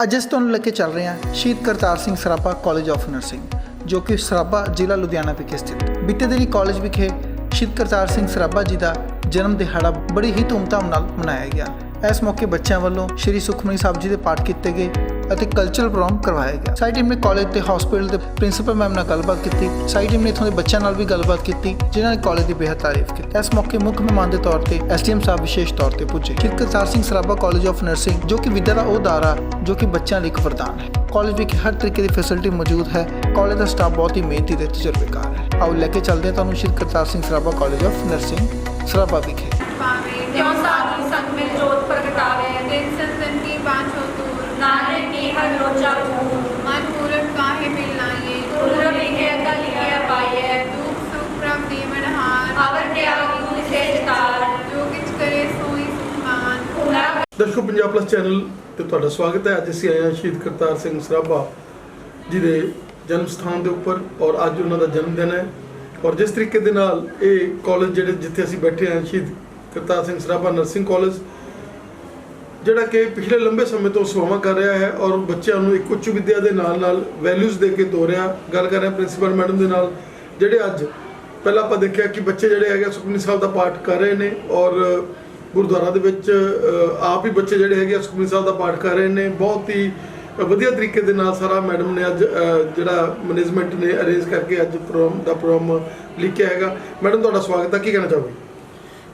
ਅੱਜ ਅਸੀਂ ਤੁਹਾਨੂੰ ਲੈ ਕੇ ਚੱਲ ਰਹੇ ਹਾਂ ਸ਼ਹੀਦ Kartar Singh Sarabha college of nursing, ਜੋ ਕਿ ਸਰਾਭਾ ਜ਼ਿਲ੍ਹਾ ਲੁਧਿਆਣਾ ਵਿਖੇ ਸਥਿਤ। ਬੀਤੇ ਦਿਨੀ ਕਾਲਜ ਵਿਖੇ ਸ਼ਹੀਦ ਕਰਤਾਰ ਸਿੰਘ ਸਰਾਭਾ ਜੀ ਦਾ ਜਨਮ ਦਿਹਾੜਾ ਬੜੀ ਹੀ ਧੂਮਧਾਮ ਨਾਲ ਮਨਾਇਆ ਗਿਆ। ਇਸ ਮੌਕੇ ਬੱਚਿਆਂ ਵੱਲੋਂ ਸ਼੍ਰੀ ਸੁਖਮਨੀ ਸਾਹਿਬ ਜੀ ਦੇ ਪਾਠ ਕੀਤੇ ਗਏ ਅਤੇ ਕਲਚਰਲ ਪ੍ਰੋਗਰਾਮ ਕਰਵਾਇਆ ਗਿਆ। ਸਾਡੀ ਟੀਮ ਨੇ ਕਾਲਜ ਤੇ ਹਸਪੀਟਲ ਦੇ ਪ੍ਰਿੰਸੀਪਲ ਮੈਮ ਨਾਲ ਗੱਲਬਾਤ ਕੀਤੀ। ਸਾਡੀ ਟੀਮ ਨੇ ਇੱਥੋਂ ਦੇ ਬੱਚਿਆਂ ਨਾਲ ਵੀ ਗੱਲਬਾਤ ਕੀਤੀ, ਜਿਨ੍ਹਾਂ ਨੇ ਕਾਲਜ ਦੀ ਬੇਹੱਦ ਤਾਰੀਫ ਕੀਤੀ। ਇਸ ਮੌਕੇ ਮੁੱਖ ਮਹਿਮਾਨ ਦੇ ਤੌਰ ਤੇ ਐਸਡੀਐਮ ਸਾਹਿਬ ਵਿਸ਼ੇਸ਼ ਤੌਰ ਤੇ ਪੁੱਜੇ। ਸ਼ਹੀਦ Kartar Singh Sarabha college of nursing, ਜੋ ਕਿ ਵਿਦਿਆ ਦਾ ਉਹ ਅਦਾਰਾ ਜੋ ਕਿ ਬੱਚਿਆਂ ਲਈ ਇੱਕ ਵਰਦਾਨ ਹੈ। ਕਾਲਜ ਵਿੱਚ ਹਰ ਤਰੀਕੇ ਦੀ ਫੈਸਿਲਿਟੀ ਮੌਜੂਦ ਹੈ। ਕਾਲਜ ਦਾ ਸਟਾਫ ਬਹੁਤ ਹੀ ਮਿਹਨਤੀ ਤੇ ਤਜਰਬੇਕਾਰ ਹੈ। ਆਓ ਲੈ ਕੇ ਚੱਲਦੇ ਹਾਂ ਤੁਹਾਨੂੰ ਸ਼ਹੀਦ Kartar Singh Sarabha college of nursing Sarabha ਵਿਖੇ। क्यों साधु संग में जोत प्रगटावे, दिन संतन की बाँछो दूर, नानक की हर रोजा दूर, मन पूरन काहे मिलनाये, दुर्लभ लिखे कल लिखे पाइए, दुख सुख प्रभ दीवन हार, अवर त्यागी विशेष तार, जो किछ करे सोई सुखमान। ਦਰਸ਼ਕੋ ਪੰਜਾਬ ਪਲੱਸ ਚੈਨਲ ਤੇ ਤੁਹਾਡਾ ਸਵਾਗਤ ਹੈ। ਅੱਜ ਅਸੀਂ ਆਏ ਹਾਂ ਸ਼ਹੀਦ ਕਰਤਾਰ ਸਿੰਘ ਸਰਾਭਾ ਜੀ ਦੇ ਜਨਮ ਸਥਾਨ ਦੇ ਉੱਪਰ ਔਰ ਅੱਜ ਉਹਨਾਂ ਦਾ ਜਨਮ ਦਿਨ ਹੈ। ਔਰ ਜਿਸ ਤਰੀਕੇ ਦੇ ਨਾਲ ਇਹ ਕਾਲਜ ਜਿੱਥੇ ਅਸੀਂ ਬੈਠੇ ਹਾਂ, ਸ਼ਹੀਦ ਕਰਤਾਰ ਸਿੰਘ ਸਰਾਭਾ ਨਰਸਿੰਗ ਕਾਲਜ, ਜਿਹੜਾ ਕਿ ਪਿਛਲੇ ਲੰਬੇ ਸਮੇਂ ਤੋਂ ਸੇਵਾਵਾਂ ਕਰ ਰਿਹਾ ਹੈ ਔਰ ਬੱਚਿਆਂ ਨੂੰ ਇੱਕ ਉੱਚ ਵਿੱਦਿਆ ਦੇ ਨਾਲ ਵੈਲਿਊਜ਼ ਦੇ ਕੇ ਤੋਰਿਆ। ਗੱਲ ਕਰ ਰਿਹਾ ਪ੍ਰਿੰਸੀਪਲ ਮੈਡਮ ਦੇ ਨਾਲ, ਜਿਹੜੇ ਅੱਜ ਪਹਿਲਾਂ ਆਪਾਂ ਦੇਖਿਆ ਕਿ ਬੱਚੇ ਜਿਹੜੇ ਹੈਗੇ ਸੁਖਮਨੀ ਸਾਹਿਬ ਦਾ ਪਾਠ ਕਰ ਰਹੇ ਨੇ ਔਰ ਗੁਰਦੁਆਰਾ ਦੇ ਵਿੱਚ ਆਪ ਹੀ ਬੱਚੇ ਜਿਹੜੇ ਹੈਗੇ ਸੁਖਮਨੀ ਸਾਹਿਬ ਦਾ ਪਾਠ ਕਰ ਰਹੇ ਨੇ। ਬਹੁਤ ਹੀ ਵਧੀਆ ਤਰੀਕੇ ਦੇ ਨਾਲ ਸਾਰਾ ਮੈਡਮ ਨੇ ਅੱਜ ਜਿਹੜਾ ਮੈਨੇਜਮੈਂਟ ਨੇ ਅਰੇਂਜ ਕਰਕੇ ਅੱਜ ਪ੍ਰੋਗਰਾਮ ਲਿਖਿਆ ਹੈਗਾ। ਮੈਡਮ ਤੁਹਾਡਾ ਸਵਾਗਤ ਹੈ, ਕੀ ਕਹਿਣਾ ਚਾਹੋਗੇ?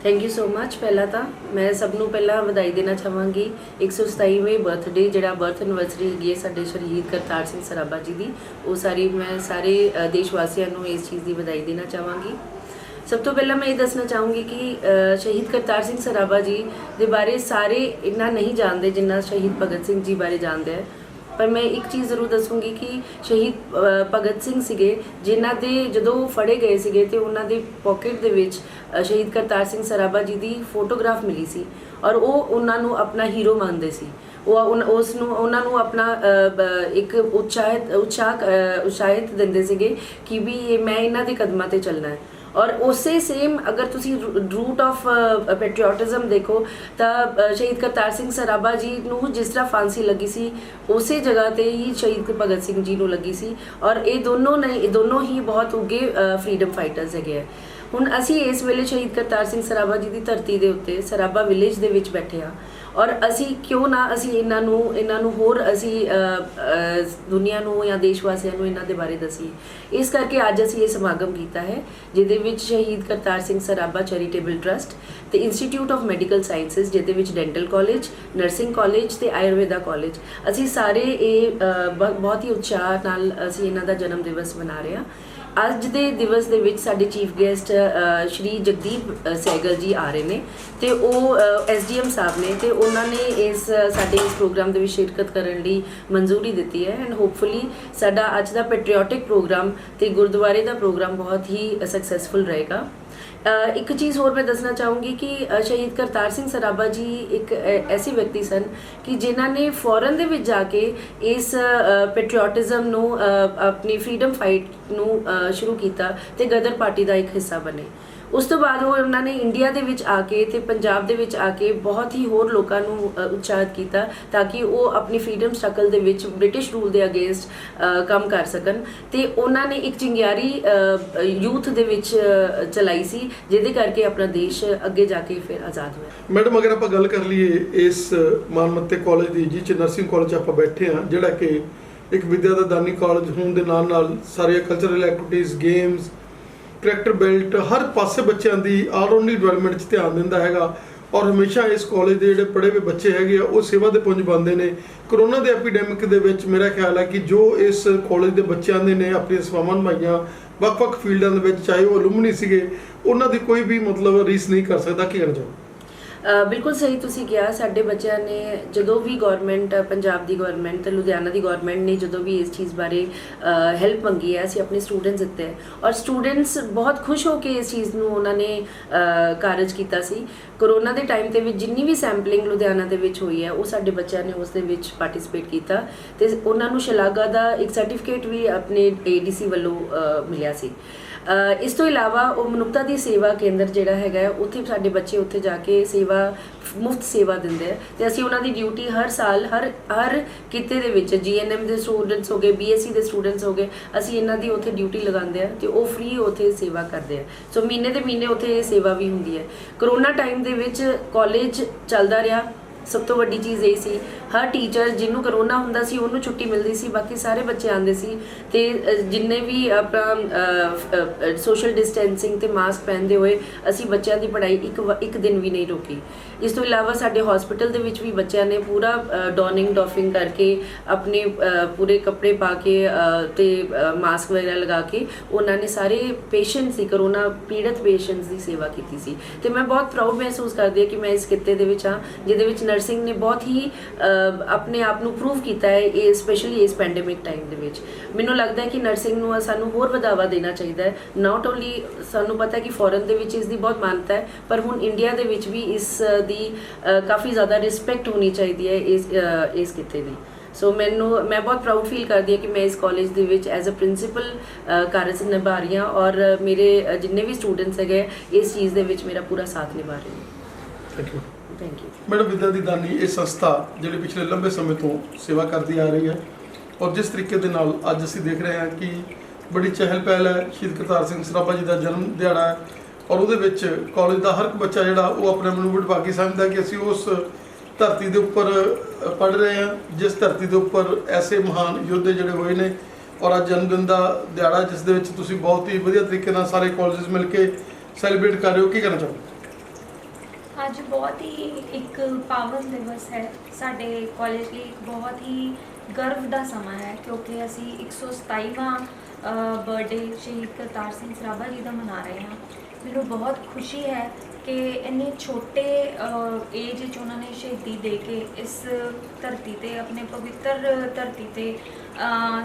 Thank you so much. ਪਹਿਲਾਂ ਤਾਂ ਮੈਂ ਸਭ ਨੂੰ ਪਹਿਲਾਂ ਵਧਾਈ ਦੇਣਾ ਚਾਹਾਂਗੀ 127ਵੇਂ ਬਰਥਡੇ, ਜਿਹੜਾ ਬਰਥ ਐਨਵਰਸਰੀ ਹੈਗੀ ਹੈ ਸਾਡੇ ਸ਼ਹੀਦ ਕਰਤਾਰ ਸਿੰਘ ਸਰਾਭਾ ਜੀ ਦੀ। ਉਹ ਮੈਂ ਸਾਰੇ ਦੇਸ਼ ਵਾਸੀਆਂ ਨੂੰ ਇਸ ਚੀਜ਼ ਦੀ ਵਧਾਈ ਦੇਣਾ ਚਾਹਾਂਗੀ। ਸਭ ਤੋਂ ਪਹਿਲਾਂ ਮੈਂ ਇਹ ਦੱਸਣਾ ਚਾਹੂੰਗੀ ਕਿ ਸ਼ਹੀਦ ਕਰਤਾਰ ਸਿੰਘ ਸਰਾਭਾ ਜੀ ਦੇ ਬਾਰੇ ਸਾਰੇ ਇੰਨਾ ਨਹੀਂ ਜਾਣਦੇ ਜਿੰਨਾ ਸ਼ਹੀਦ ਭਗਤ ਸਿੰਘ ਜੀ ਬਾਰੇ ਜਾਣਦੇ ਹੈ। ਪਰ ਮੈਂ ਇੱਕ ਚੀਜ਼ ਜ਼ਰੂਰ ਦੱਸੂੰਗੀ ਕਿ ਸ਼ਹੀਦ ਭਗਤ ਸਿੰਘ ਸੀਗੇ, ਜਿਨ੍ਹਾਂ ਦੇ ਜਦੋਂ ਫੜੇ ਗਏ ਸੀਗੇ ਤੇ ਉਹਨਾਂ ਦੇ ਪੋਕਟ ਦੇ ਵਿੱਚ ਸ਼ਹੀਦ ਕਰਤਾਰ ਸਿੰਘ ਸਰਾਭਾ ਜੀ ਦੀ ਫੋਟੋਗ੍ਰਾਫ ਮਿਲੀ ਸੀ ਔਰ ਉਹ ਉਹਨਾਂ ਨੂੰ ਆਪਣਾ ਹੀਰੋ ਮੰਨਦੇ ਸੀ। ਉਹਨਾਂ ਨੂੰ ਆਪਣਾ ਇੱਕ ਉਤਸ਼ਾਹਿਤ ਦਿੰਦੇ ਸੀਗੇ ਕਿ ਵੀ ਮੈਂ ਇਹਨਾਂ ਦੇ ਕਦਮਾਂ ਤੇ ਚੱਲਣਾ ਹੈ। ਔਰ ਉਸੇ ਸੇਮ ਅਗਰ ਤੁਸੀਂ ਰੂਟ ਆਫ ਪੈਟਰੀਓਟਿਜ਼ਮ ਦੇਖੋ ਤਾਂ ਸ਼ਹੀਦ ਕਰਤਾਰ ਸਿੰਘ ਸਰਾਭਾ ਜੀ ਨੂੰ ਜਿਸ ਤਰ੍ਹਾਂ ਫਾਂਸੀ ਲੱਗੀ ਸੀ, ਉਸੇ ਜਗ੍ਹਾ ਤੇ ਹੀ ਸ਼ਹੀਦ ਭਗਤ ਸਿੰਘ ਜੀ ਨੂੰ ਲੱਗੀ ਸੀ। ਔਰ ਇਹ ਦੋਨੋਂ ਹੀ ਬਹੁਤ ਉੱਘੇ ਫਰੀडम ਫਾਈਟਰਸ ਹੈਗੇ ਆ। ਹੁਣ ਅਸੀਂ ਇਸ ਵੇਲੇ ਸ਼ਹੀਦ ਕਰਤਾਰ ਸਿੰਘ ਸਰਾਭਾ ਜੀ ਦੀ ਧਰਤੀ ਦੇ ਉੱਤੇ ਸਰਾਭਾ ਵਿਲੇਜ ਦੇ ਵਿੱਚ ਬੈਠੇ ਹਾਂ ਔਰ ਅਸੀਂ ਕਿਉਂ ਨਾ ਅਸੀਂ ਇਹਨਾਂ ਨੂੰ ਹੋਰ ਅਸੀਂ ਦੁਨੀਆ ਨੂੰ ਜਾਂ ਦੇਸ਼ ਵਾਸੀਆਂ ਨੂੰ ਇਹਨਾਂ ਦੇ ਬਾਰੇ ਦਸੀਏ। ਇਸ ਕਰਕੇ ਅੱਜ ਅਸੀਂ ਇਹ ਸਮਾਗਮ ਕੀਤਾ ਹੈ, ਜਿਹਦੇ ਵਿੱਚ ਸ਼ਹੀਦ ਕਰਤਾਰ ਸਿੰਘ ਸਰਾਭਾ ਚੈਰੀਟੇਬਲ ਟਰਸਟ ਤੇ ਇੰਸਟੀਚਿਊਟ ਆਫ ਮੈਡੀਕਲ ਸਾਇੰਸਿਸ, ਜਿਹਦੇ ਵਿੱਚ ਡੈਂਟਲ ਕਾਲਜ, ਨਰਸਿੰਗ ਕਾਲਜ ਤੇ ਆਯੁਰਵੇਦਾ ਕਾਲਜ, ਅਸੀਂ ਸਾਰੇ ਇਹ ਬਹੁਤ ਹੀ ਉਤਸ਼ਾਹ ਨਾਲ ਅਸੀਂ ਇਹਨਾਂ ਦਾ ਜਨਮ ਦਿਵਸ ਮਨਾ ਰਹੇ ਹਾਂ। ਅੱਜ ਦੇ ਦਿਵਸ ਦੇ ਵਿੱਚ ਸਾਡੇ ਚੀਫ ਗੈਸਟ ਸ਼੍ਰੀ ਜਗਦੀਪ ਸਹਿਗਲ ਜੀ ਆ ਰਹੇ ਨੇ ਤੇ ਉਹ ਐਸਡੀਐਮ ਸਾਹਿਬ ਨੇ ਤੇ ਉਹਨਾਂ ਨੇ ਸਾਡੇ ਇਸ ਪ੍ਰੋਗਰਾਮ ਦੇ ਵਿੱਚ ਸ਼ਿਰਕਤ ਕਰਨ ਲਈ ਮਨਜ਼ੂਰੀ ਦਿੱਤੀ ਹੈ। ਐਂਡ ਹੋਪਫੁਲੀ ਸਾਡਾ ਅੱਜ ਦਾ ਪੈਟਰੀਓਟਿਕ ਪ੍ਰੋਗਰਾਮ ਤੇ ਗੁਰਦੁਆਰੇ ਦਾ ਪ੍ਰੋਗਰਾਮ ਬਹੁਤ ਹੀ ਸਕਸੈਸਫੁਲ ਰਹੇਗਾ। ਇੱਕ ਚੀਜ਼ ਹੋਰ ਮੈਂ ਦੱਸਣਾ ਚਾਹੂੰਗੀ ਕਿ ਸ਼ਹੀਦ ਕਰਤਾਰ ਸਿੰਘ ਸਰਾਭਾ ਜੀ ਇੱਕ ਐਸੇ ਵਿਅਕਤੀ ਸਨ ਕਿ ਜਿਨ੍ਹਾਂ ਨੇ ਫੋਰਨ ਦੇ ਵਿੱਚ ਜਾ ਕੇ ਇਸ ਪੈਟਰੀਓਟਿਜ਼ਮ ਨੂੰ ਆਪਣੀ ਫਰੀडम ਫਾਈਟ ਨੂੰ ਸ਼ੁਰੂ ਕੀਤਾ ਤੇ ਗਦਰ ਪਾਰਟੀ ਦਾ ਇੱਕ ਹਿੱਸਾ ਬਣੇ। ਉਸ ਤੋਂ ਬਾਅਦ ਉਹਨਾਂ ਨੇ ਇੰਡੀਆ ਦੇ ਵਿੱਚ ਆ ਕੇ ਤੇ ਪੰਜਾਬ ਦੇ ਵਿੱਚ ਆ ਕੇ ਬਹੁਤ ਹੀ ਹੋਰ ਲੋਕਾਂ ਨੂੰ ਉਤਸ਼ਾਹਿਤ ਕੀਤਾ ਤਾਂ ਕਿ ਉਹ ਆਪਣੀ ਫਰੀडम ਸਟਰਗਲ ਦੇ ਵਿੱਚ ਬ੍ਰਿਟਿਸ਼ ਰੂਲ ਦੇ ਅਗੇਂਸਟ ਕੰਮ ਕਰ ਸਕਣ। ਤੇ ਉਹਨਾਂ ਨੇ ਇੱਕ ਚਿੰਗਿਆਰੀ ਯੂਥ ਦੇ ਵਿੱਚ ਚਲਾਈ ਸੀ, ਜਿਹਦੇ ਕਰਕੇ ਆਪਣਾ ਦੇਸ਼ ਅੱਗੇ ਜਾ ਕੇ ਫਿਰ ਆਜ਼ਾਦ ਹੋਇਆ। ਮੈਡਮ ਅਗਰ ਆਪਾਂ ਗੱਲ ਕਰ ਲਈਏ ਇਸ ਮਾਨਮੱਤੇ ਕਾਲਜ ਦੀ, ਜਿਹ 'ਚ ਨਰਸਿੰਗ ਕਾਲਜ ਆਪਾਂ ਬੈਠੇ ਹਾਂ, ਜਿਹੜਾ ਕਿ ਇੱਕ ਵਿਦਿਆ ਦਾ ਦਾਨੀ ਕਾਲਜ ਹੋਣ ਦੇ ਨਾਲ ਸਾਰੀਆਂ cultural activities, games, character built, ਹਰ ਪਾਸੇ ਬੱਚਿਆਂ ਦੀ ਆਲਰਾਊਂਡ ਡਿਵੈਲਪਮੈਂਟ 'ਚ ਧਿਆਨ ਦਿੰਦਾ ਹੈਗਾ ਔਰ ਹਮੇਸ਼ਾ ਇਸ ਕਾਲਜ ਦੇ ਜਿਹੜੇ ਪੜ੍ਹੇ ਹੋਏ ਬੱਚੇ ਹੈਗੇ ਆ ਉਹ ਸੇਵਾ ਦੇ ਪੁੰਜ ਬਣਦੇ ਨੇ। ਕਰੋਨਾ ਦੇ ਐਪੀਡੈਮਿਕ ਦੇ ਵਿੱਚ ਮੇਰਾ ਖਿਆਲ ਹੈ ਕਿ ਜੋ ਇਸ ਕਾਲਜ ਦੇ ਬੱਚਿਆਂ ਦੇ ਨੇ ਆਪਣੀਆਂ ਸੇਵਾਵਾਂ ਨਿਭਾਈਆਂ ਵੱਖ-ਵੱਖ ਫੀਲਡਾਂ ਦੇ ਵਿੱਚ, ਚਾਹੇ ਉਹ ਅਲੂਮਨੀ ਸੀਗੇ, ਉਹਨਾਂ ਦੀ ਕੋਈ ਵੀ ਰੀਸ ਨਹੀਂ ਕਰ ਸਕਦਾ। ਕੀ ਕਹਿਣਾ ਚਾਹੋ? ਬਿਲਕੁਲ ਸਹੀ ਤੁਸੀਂ ਕਿਹਾ। ਸਾਡੇ ਬੱਚਿਆਂ ਨੇ ਜਦੋਂ ਵੀ ਗੌਰਮੈਂਟ, ਪੰਜਾਬ ਦੀ ਗੌਰਮੈਂਟ ਤੇ ਲੁਧਿਆਣਾ ਦੀ ਗੌਰਮੈਂਟ ਨੇ ਜਦੋਂ ਵੀ ਇਸ ਚੀਜ਼ ਬਾਰੇ ਹੈਲਪ ਮੰਗੀ ਹੈ, ਅਸੀਂ ਆਪਣੇ ਸਟੂਡੈਂਟਸ ਦਿੱਤੇ ਔਰ ਸਟੂਡੈਂਟਸ ਬਹੁਤ ਖੁਸ਼ ਹੋ ਕੇ ਇਸ ਚੀਜ਼ ਨੂੰ ਉਹਨਾਂ ਨੇ ਕਾਰਜ ਕੀਤਾ ਸੀ। ਕਰੋਨਾ ਦੇ ਟਾਈਮ ਤੇ ਵੀ ਜਿੰਨੀ ਵੀ ਸੈਂਪਲਿੰਗ ਲੁਧਿਆਣਾ ਦੇ ਵਿੱਚ ਹੋਈ ਹੈ ਉਹ ਸਾਡੇ ਬੱਚਿਆਂ ਨੇ ਉਸ ਦੇ ਵਿੱਚ ਪਾਰਟਿਸਿਪੇਟ ਕੀਤਾ ਤੇ ਉਹਨਾਂ ਨੂੰ ਸ਼ਲਾਘਾ ਦਾ ਇੱਕ ਸਰਟੀਫਿਕੇਟ ਵੀ ਆਪਣੇ ADC ਵੱਲੋਂ ਮਿਲਿਆ ਸੀ। ਇਸ ਤੋਂ ਇਲਾਵਾ ਉਹ ਮਨੁੱਖਤਾ ਦੀ ਸੇਵਾ ਕੇਂਦਰ ਜਿਹੜਾ ਹੈਗਾ ਉੱਥੇ ਸਾਡੇ ਬੱਚੇ ਉੱਥੇ ਜਾ ਕੇ ਮੁਫਤ ਸੇਵਾ ਦਿੰਦੇ ਆ ਤੇ ਅਸੀਂ ਉਹਨਾਂ ਦੀ ਡਿਊਟੀ ਹਰ ਸਾਲ ਹਰ ਕਿਤੇ ਦੇ ਵਿੱਚ GNM ਦੇ ਸਟੂਡੈਂਟਸ ਹੋ ਗਏ, BSc ਦੇ ਸਟੂਡੈਂਟਸ ਹੋ ਗਏ, ਅਸੀਂ ਇਹਨਾਂ ਦੀ ਉੱਥੇ ਡਿਊਟੀ ਲਗਾਉਂਦੇ ਆ ਤੇ ਉਹ ਫ੍ਰੀ ਉੱਥੇ ਸੇਵਾ ਕਰਦੇ ਆ। ਸੋ ਮਹੀਨੇ ਦੇ ਮਹੀਨੇ ਉੱਥੇ ਇਹ ਸੇਵਾ ਵੀ ਹੁੰਦੀ ਹੈ। ਕਰੋਨਾ ਟਾਈਮ ਦੇ ਵਿੱਚ ਕਾਲਜ ਚੱਲਦਾ ਰਿਹਾ। ਸਭ ਤੋਂ ਵੱਡੀ ਚੀਜ਼ ਇਹ ਸੀ ਹਰ ਟੀਚਰ ਜਿਹਨੂੰ ਕਰੋਨਾ ਹੁੰਦਾ ਸੀ ਉਹਨੂੰ ਛੁੱਟੀ ਮਿਲਦੀ ਸੀ, ਬਾਕੀ ਸਾਰੇ ਬੱਚੇ ਆਉਂਦੇ ਸੀ ਤੇ ਜਿੰਨੇ ਵੀ ਆਪਣਾ ਸੋਸ਼ਲ ਡਿਸਟੈਂਸਿੰਗ ਤੇ ਮਾਸਕ ਪਹਿਨਦੇ ਹੋਏ ਅਸੀਂ ਬੱਚਿਆਂ ਦੀ ਪੜ੍ਹਾਈ ਇੱਕ ਦਿਨ ਵੀ ਨਹੀਂ ਰੋਕੀ। ਇਸ ਤੋਂ ਇਲਾਵਾ ਸਾਡੇ ਹਸਪੀਟਲ ਦੇ ਵਿੱਚ ਵੀ ਬੱਚਿਆਂ ਨੇ ਪੂਰਾ ਡੋਫਿੰਗ ਕਰਕੇ ਆਪਣੇ ਪੂਰੇ ਕੱਪੜੇ ਪਾ ਕੇ ਤੇ ਮਾਸਕ ਵਗੈਰਾ ਲਗਾ ਕੇ ਉਹਨਾਂ ਨੇ ਸਾਰੇ ਪੇਸ਼ੈਂਟ ਸੀ ਕਰੋਨਾ ਪੀੜਤ ਪੇਸ਼ੈਂਟਸ ਦੀ ਸੇਵਾ ਕੀਤੀ ਸੀ ਤੇ ਮੈਂ ਬਹੁਤ ਪ੍ਰਾਊਡ ਮਹਿਸੂਸ ਕਰਦੀ ਹਾਂ ਕਿ ਮੈਂ ਇਸ ਕਿੱਤੇ ਦੇ ਵਿੱਚ ਹਾਂ ਜਿਹਦੇ ਵਿੱਚ ਨਰਸਿੰਗ ਨੇ ਬਹੁਤ ਹੀ ਆਪਣੇ ਆਪ ਨੂੰ ਪ੍ਰੂਵ ਕੀਤਾ ਹੈ, ਇਹ ਸਪੈਸ਼ਲੀ ਇਸ ਪੈਂਡੇਮਿਕ ਟਾਈਮ ਦੇ ਵਿੱਚ। ਮੈਨੂੰ ਲੱਗਦਾ ਹੈ ਕਿ ਨਰਸਿੰਗ ਨੂੰ ਸਾਨੂੰ ਹੋਰ ਵਧਾਵਾ ਦੇਣਾ ਚਾਹੀਦਾ ਹੈ। ਨਾਟ ਓਨਲੀ ਸਾਨੂੰ ਪਤਾ ਹੈ ਕਿ ਫੋਰਨ ਦੇ ਵਿੱਚ ਇਸ ਦੀ ਬਹੁਤ ਮਾਨਤਾ ਹੈ, ਪਰ ਹੁਣ ਇੰਡੀਆ ਦੇ ਵਿੱਚ ਵੀ ਇਸ ਦੀ ਕਾਫੀ ਜ਼ਿਆਦਾ ਰਿਸਪੈਕਟ ਹੋਣੀ ਚਾਹੀਦੀ ਹੈ ਇਸ ਕਿੱਤੇ ਦੀ। ਸੋ ਮੈਂ ਬਹੁਤ ਪ੍ਰਾਊਡ ਫੀਲ ਕਰਦੀ ਹਾਂ ਕਿ ਮੈਂ ਇਸ ਕਾਲਜ ਦੇ ਵਿੱਚ ਐਜ਼ ਅ ਪ੍ਰਿੰਸੀਪਲ ਕਾਰਜ ਨਿਭਾ ਰਹੀ ਹਾਂ ਔਰ ਮੇਰੇ ਜਿੰਨੇ ਵੀ ਸਟੂਡੈਂਟਸ ਹੈਗੇ ਇਸ ਚੀਜ਼ ਦੇ ਵਿੱਚ ਮੇਰਾ ਪੂਰਾ ਸਾਥ ਨਿਭਾ ਰਹੇ ਨੇ। Thank you. Thank you madam, ਵਿਦਿਆ ਦੀ ਦਾਨੀ ਇਹ ਸੰਸਥਾ ਜਿਹੜੀ ਪਿਛਲੇ ਲੰਬੇ ਸਮੇਂ ਤੋਂ ਸੇਵਾ ਕਰਦੀ ਆ ਰਹੀ ਹੈ ਔਰ ਜਿਸ ਤਰੀਕੇ ਦੇ ਨਾਲ ਅੱਜ ਅਸੀਂ ਦੇਖ ਰਹੇ ਹਾਂ ਕਿ ਬੜੀ ਚਹਿਲ ਪਹਿਲ ਹੈ। ਸ਼ਹੀਦ ਕਰਤਾਰ ਸਿੰਘ ਸਰਾਭਾ ਜੀ ਦਾ ਜਨਮ ਦਿਹਾੜਾ ਹੈ ਔਰ ਉਹਦੇ ਵਿੱਚ ਕਾਲਜ ਦਾ ਹਰ ਇੱਕ ਬੱਚਾ ਜਿਹੜਾ ਉਹ ਆਪਣੇ ਆਪ ਨੂੰ ਵਿਭਾਗੀ ਸਮਝਦਾ ਕਿ ਅਸੀਂ ਉਸ ਧਰਤੀ ਦੇ ਉੱਪਰ ਪੜ੍ਹ ਰਹੇ ਹਾਂ ਜਿਸ ਧਰਤੀ ਦੇ ਉੱਪਰ ਐਸੇ ਮਹਾਨ ਯੋਧੇ ਜਿਹੜੇ ਹੋਏ ਨੇ ਔਰ ਅੱਜ ਜਨਮ ਦਿਨ ਦਾ ਦਿਹਾੜਾ ਜਿਸ ਦੇ ਵਿੱਚ ਤੁਸੀਂ ਬਹੁਤ ਹੀ ਵਧੀਆ ਤਰੀਕੇ ਨਾਲ ਸਾਰੇ ਕਾਲਜਸ ਮਿਲ ਕੇ ਸੈਲੀਬ੍ਰੇਟ ਕਰ ਰਹੇ ਹੋ, ਕੀ ਕਹਿਣਾ ਚਾਹੋਗੇ? ਅੱਜ ਬਹੁਤ ਹੀ ਇੱਕ ਪਾਵਨ ਦਿਵਸ ਹੈ ਸਾਡੇ ਕਾਲਜ ਲਈ, ਇੱਕ ਬਹੁਤ ਹੀ ਗਰਵ ਦਾ ਸਮਾਂ ਹੈ ਕਿਉਂਕਿ ਅਸੀਂ 127ਵਾਂ ਬਰਥਡੇ ਸ਼ਹੀਦ ਕਰਤਾਰ ਸਿੰਘ ਸਰਾਭਾ ਜੀ ਦਾ ਮਨਾ ਰਹੇ ਹਾਂ। ਮੈਨੂੰ ਬਹੁਤ ਖੁਸ਼ੀ ਹੈ ਕਿ ਇੰਨੇ ਛੋਟੇ ਏਜ ਵਿੱਚ ਉਹਨਾਂ ਨੇ ਸ਼ਹੀਦੀ ਦੇ ਕੇ ਇਸ ਧਰਤੀ 'ਤੇ ਆਪਣੇ ਪਵਿੱਤਰ ਧਰਤੀ 'ਤੇ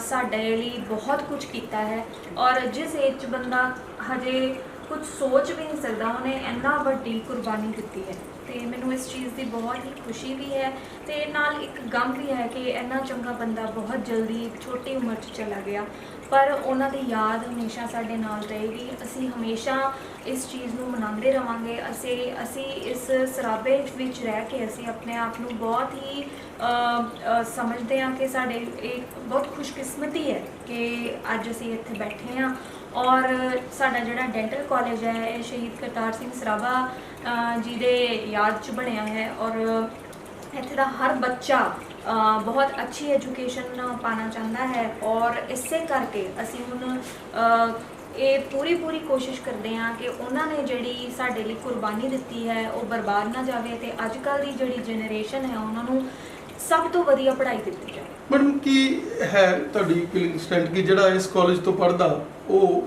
ਸਾਡੇ ਲਈ ਬਹੁਤ ਕੁਝ ਕੀਤਾ ਹੈ ਔਰ ਜਿਸ ਏਜ 'ਚ ਬੰਦਾ ਹਜੇ ਕੁਝ ਸੋਚ ਵੀ ਨਹੀਂ ਸਕਦਾ ਉਹਨੇ ਇੰਨਾ ਵੱਡੀ ਕੁਰਬਾਨੀ ਦਿੱਤੀ ਹੈ ਤੇ ਮੈਨੂੰ ਇਸ ਚੀਜ਼ ਦੀ ਬਹੁਤ ਹੀ ਖੁਸ਼ੀ ਵੀ ਹੈ ਤੇ ਨਾਲ ਇੱਕ ਗਮ ਵੀ ਹੈ ਕਿ ਇੰਨਾ ਚੰਗਾ ਬੰਦਾ ਬਹੁਤ ਜਲਦੀ ਛੋਟੀ ਉਮਰ 'ਚ ਚਲਾ ਗਿਆ, ਪਰ ਉਹਨਾਂ ਦੀ ਯਾਦ ਹਮੇਸ਼ਾ ਸਾਡੇ ਨਾਲ ਰਹੇਗੀ। ਅਸੀਂ ਹਮੇਸ਼ਾ ਇਸ ਚੀਜ਼ ਨੂੰ ਮਨਾਉਂਦੇ ਰਵਾਂਗੇ। ਅਸੀਂ ਇਸ ਸਰਾਬੇ ਵਿੱਚ ਰਹਿ ਕੇ ਅਸੀਂ ਆਪਣੇ ਆਪ ਨੂੰ ਬਹੁਤ ਹੀ ਸਮਝਦੇ ਹਾਂ ਕਿ ਸਾਡੇ ਇੱਕ ਬਹੁਤ ਖੁਸ਼ਕਿਸਮਤੀ ਹੈ ਕਿ ਅੱਜ ਅਸੀਂ ਇੱਥੇ ਬੈਠੇ ਹਾਂ ਔਰ ਸਾਡਾ ਜਿਹੜਾ ਡੈਂਟਲ ਕਾਲਜ ਹੈ ਇਹ ਸ਼ਹੀਦ ਕਰਤਾਰ ਸਿੰਘ ਸਰਾਭਾ ਜੀ ਦੇ ਯਾਦ 'ਚ ਬਣਿਆ ਹੈ ਔਰ ਇੱਥੇ ਦਾ ਹਰ ਬੱਚਾ ਬਹੁਤ ਅੱਛੀ ਐਜੂਕੇਸ਼ਨ ਪਾਣਾ ਚਾਹੁੰਦਾ ਹੈ ਔਰ ਇਸੇ ਕਰਕੇ ਅਸੀਂ ਹੁਣ ਇਹ ਪੂਰੀ ਕੋਸ਼ਿਸ਼ ਕਰਦੇ ਹਾਂ ਕਿ ਉਹਨਾਂ ਨੇ ਜਿਹੜੀ ਸਾਡੇ ਲਈ ਕੁਰਬਾਨੀ ਦਿੱਤੀ ਹੈ ਉਹ ਬਰਬਾਦ ਨਾ ਜਾਵੇ ਤੇ ਅੱਜ ਕੱਲ੍ਹ ਦੀ ਜਿਹੜੀ ਜਨਰੇਸ਼ਨ ਹੈ ਉਹਨਾਂ ਨੂੰ ਸਭ ਤੋਂ ਵਧੀਆ ਪੜ੍ਹਾਈ ਦਿੱਤੀ ਜਾਵੇ। ਮੈਡਮ, ਕੀ ਹੈ ਤੁਹਾਡੀ ਕਿਲਿੰਗ ਸਟੈਂਟ ਕਿ ਜਿਹੜਾ ਇਸ ਕਾਲਜ ਤੋਂ ਪੜ੍ਹਦਾ ਉਹ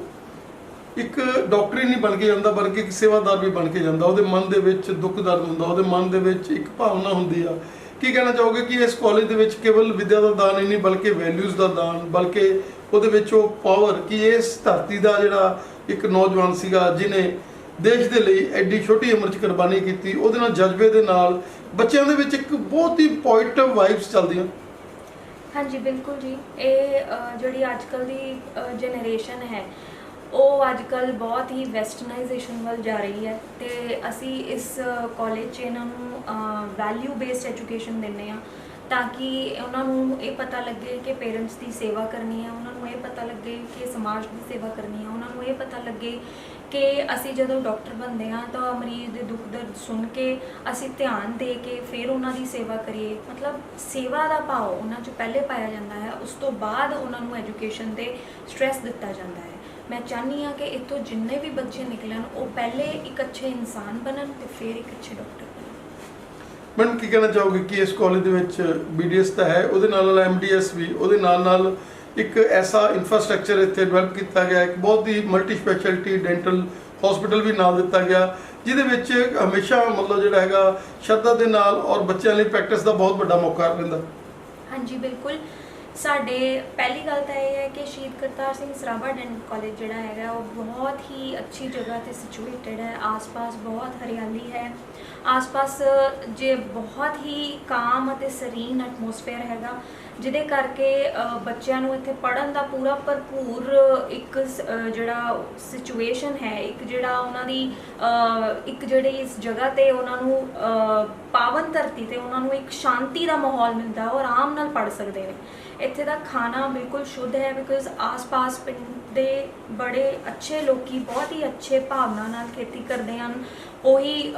ਇੱਕ ਡਾਕਟਰ ਹੀ ਨਹੀਂ ਬਣ ਕੇ ਜਾਂਦਾ ਬਲਕਿ ਇੱਕ ਸੇਵਾਦਾਰ ਵੀ ਬਣ ਕੇ ਜਾਂਦਾ? ਉਹਦੇ ਮਨ ਦੇ ਵਿੱਚ ਦੁੱਖ ਦਰਦ ਹੁੰਦਾ, ਉਹਦੇ ਮਨ ਦੇ ਵਿੱਚ ਇੱਕ ਭਾਵਨਾ ਹੁੰਦੀ ਆ। ਕੀ ਕਹਿਣਾ ਚਾਹੋਗੇ ਕਿ ਇਸ ਕਾਲਜ ਦੇ ਵਿੱਚ ਕੇਵਲ ਵਿੱਦਿਆ ਦਾ ਦਾਨ ਹੀ ਨਹੀਂ ਬਲਕਿ ਵੈਲਿਊਜ਼ ਦਾ ਦਾਨ, ਬਲਕਿ ਉਹਦੇ ਵਿੱਚ ਉਹ ਪਾਵਰ ਕਿ ਇਸ ਧਰਤੀ ਦਾ ਜਿਹੜਾ ਇੱਕ ਨੌਜਵਾਨ ਸੀਗਾ ਜਿਹਨੇ ਦੇਸ਼ ਦੇ ਲਈ ਐਡੀ ਛੋਟੀ ਉਮਰ 'ਚ ਕੁਰਬਾਨੀ ਕੀਤੀ, ਉਹਦੇ ਨਾਲ ਜਜ਼ਬੇ ਦੇ ਨਾਲ ਬੱਚਿਆਂ ਦੇ ਵਿੱਚ ਇੱਕ ਬਹੁਤ ਹੀ ਪੋਜ਼ਿਟਿਵ ਵਾਈਬਸ ਚੱਲਦੀਆਂ? ਹਾਂਜੀ ਬਿਲਕੁਲ ਜੀ। ਇਹ ਜਿਹੜੀ ਅੱਜ ਕੱਲ੍ਹ ਦੀ ਜਨਰੇਸ਼ਨ ਹੈ ਉਹ ਅੱਜ ਕੱਲ੍ਹ ਬਹੁਤ ਹੀ ਵੈਸਟਰਨਾਈਜੇਸ਼ਨ ਵੱਲ ਜਾ ਰਹੀ ਹੈ ਤੇ ਅਸੀਂ ਇਸ ਕਾਲਜ 'ਚ ਇਹਨਾਂ ਨੂੰ ਵੈਲਿਊ ਬੇਸਡ ਐਜੂਕੇਸ਼ਨ ਦਿੰਦੇ ਹਾਂ ਤਾਂ ਕਿ ਉਹਨਾਂ ਨੂੰ ਇਹ ਪਤਾ ਲੱਗੇ ਕਿ ਪੇਰੈਂਟਸ ਦੀ ਸੇਵਾ ਕਰਨੀ ਹੈ, ਉਹਨਾਂ ਨੂੰ ਇਹ ਪਤਾ ਲੱਗੇ ਕਿ ਸਮਾਜ ਦੀ ਸੇਵਾ ਕਰਨੀ ਹੈ, ਉਹਨਾਂ ਨੂੰ ਇਹ ਪਤਾ ਲੱਗੇ ਕਿ ਅਸੀਂ ਜਦੋਂ ਡਾਕਟਰ ਬਣਦੇ ਹਾਂ ਤਾਂ ਮਰੀਜ਼ ਦੇ ਦੁੱਖ ਦਰਦ ਸੁਣ ਕੇ ਅਸੀਂ ਧਿਆਨ ਦੇ ਕੇ ਫਿਰ ਉਹਨਾਂ ਦੀ ਸੇਵਾ ਕਰੀਏ। ਮਤਲਬ ਸੇਵਾ ਦਾ ਭਾਵ ਉਹਨਾਂ 'ਚ ਪਹਿਲੇ ਪਾਇਆ ਜਾਂਦਾ ਹੈ, ਉਸ ਤੋਂ ਬਾਅਦ ਉਹਨਾਂ ਨੂੰ ਐਜੂਕੇਸ਼ਨ 'ਤੇ ਸਟ੍ਰੈਸ ਦਿੱਤਾ ਜਾਂਦਾ ਹੈ। ਮੈਂ ਚਾਹੁੰਦੀ ਹਾਂ ਕਿ ਇੱਥੋਂ ਜਿੰਨੇ ਵੀ ਬੱਚੇ ਨਿਕਲਣ ਉਹ ਪਹਿਲੇ ਇੱਕ ਅੱਛੇ ਇਨਸਾਨ ਬਣਨ ਤੇ ਫਿਰ ਇੱਕ ਅੱਛੇ ਡਾਕਟਰ ਬਣਨ। ਮੈਡਮ, ਕੀ ਕਹਿਣਾ ਚਾਹੋਗੇ ਕਿ ਇਸ ਕਾਲਜ ਦੇ ਵਿੱਚ BDS ਤਾਂ ਹੈ, ਉਹਦੇ ਨਾਲ MDS ਵੀ, ਉਹਦੇ ਨਾਲ ਇੱਕ ਐਸਾ ਇਨਫਰਾਸਟ੍ਰਕਚਰ ਇੱਥੇ ਡਿਵੈਲਪ ਕੀਤਾ ਗਿਆ, ਇੱਕ ਬਹੁਤ ਹੀ ਮਲਟੀ ਸਪੈਸ਼ਲਿਟੀ ਡੈਂਟਲ ਹਸਪੀਟਲ ਵੀ ਨਾਲ ਦਿੱਤਾ ਗਿਆ ਜਿਹਦੇ ਵਿੱਚ ਹਮੇਸ਼ਾ ਮਤਲਬ ਜਿਹੜਾ ਹੈਗਾ ਸ਼ਰਧਾ ਦੇ ਨਾਲ ਔਰ ਬੱਚਿਆਂ ਲਈ ਪ੍ਰੈਕਟਿਸ ਦਾ ਬਹੁਤ ਵੱਡਾ ਮੌਕਾ ਰਹਿੰਦਾ? ਹਾਂਜੀ ਬਿਲਕੁਲ। ਸਾਡੇ ਪਹਿਲੀ ਗੱਲ ਤਾਂ ਇਹ ਹੈ ਕਿ ਸ਼ਹੀਦ ਕਰਤਾਰ ਸਿੰਘ ਸਰਾਭਾ ਡੈਂਟਲ ਕਾਲਜ ਜਿਹੜਾ ਹੈਗਾ ਉਹ ਬਹੁਤ ਹੀ ਅੱਛੀ ਜਗ੍ਹਾ ਤੇ ਸਿਚੁਏਟਡ ਹੈ। ਆਸ-ਪਾਸ ਬਹੁਤ ਹਰਿਆਲੀ ਹੈ, ਆਸ-ਪਾਸ ਜੇ ਬਹੁਤ ਹੀ ਕਾਮ ਅਤੇ ਸਰੇਨ ਐਟਮੋਸਫੇਅਰ ਹੈਗਾ, ਜਿਹਦੇ ਕਰਕੇ ਬੱਚਿਆਂ ਨੂੰ ਇੱਥੇ ਪੜ੍ਹਨ ਦਾ ਪੂਰਾ ਭਰਪੂਰ ਇੱਕ ਜਿਹੜਾ ਸਿਚੁਏਸ਼ਨ ਹੈ, ਇੱਕ ਜਿਹੜਾ ਉਹਨਾਂ ਦੀ ਇੱਕ ਜਿਹੜੀ ਇਸ ਜਗ੍ਹਾ ਤੇ ਉਹਨਾਂ ਨੂੰ ਪਾਵਨ ਧਰਤੀ ਤੇ ਉਹਨਾਂ ਨੂੰ ਇੱਕ ਸ਼ਾਂਤੀ ਦਾ ਮਾਹੌਲ ਮਿਲਦਾ, ਉਹ ਆਰਾਮ ਨਾਲ ਪੜ੍ਹ ਸਕਦੇ ਨੇ। ਇੱਥੇ ਦਾ ਖਾਣਾ ਬਿਲਕੁਲ ਸ਼ੁੱਧ ਹੈ, ਬਿਕੋਜ਼ ਆਸ-ਪਾਸ ਪਿੰਡ ਦੇ ਬੜੇ ਅੱਛੇ ਲੋਕੀ ਬਹੁਤ ਹੀ ਅੱਛੇ ਭਾਵਨਾ ਨਾਲ ਖੇਤੀ ਕਰਦੇ ਹਨ। ਉਹੀ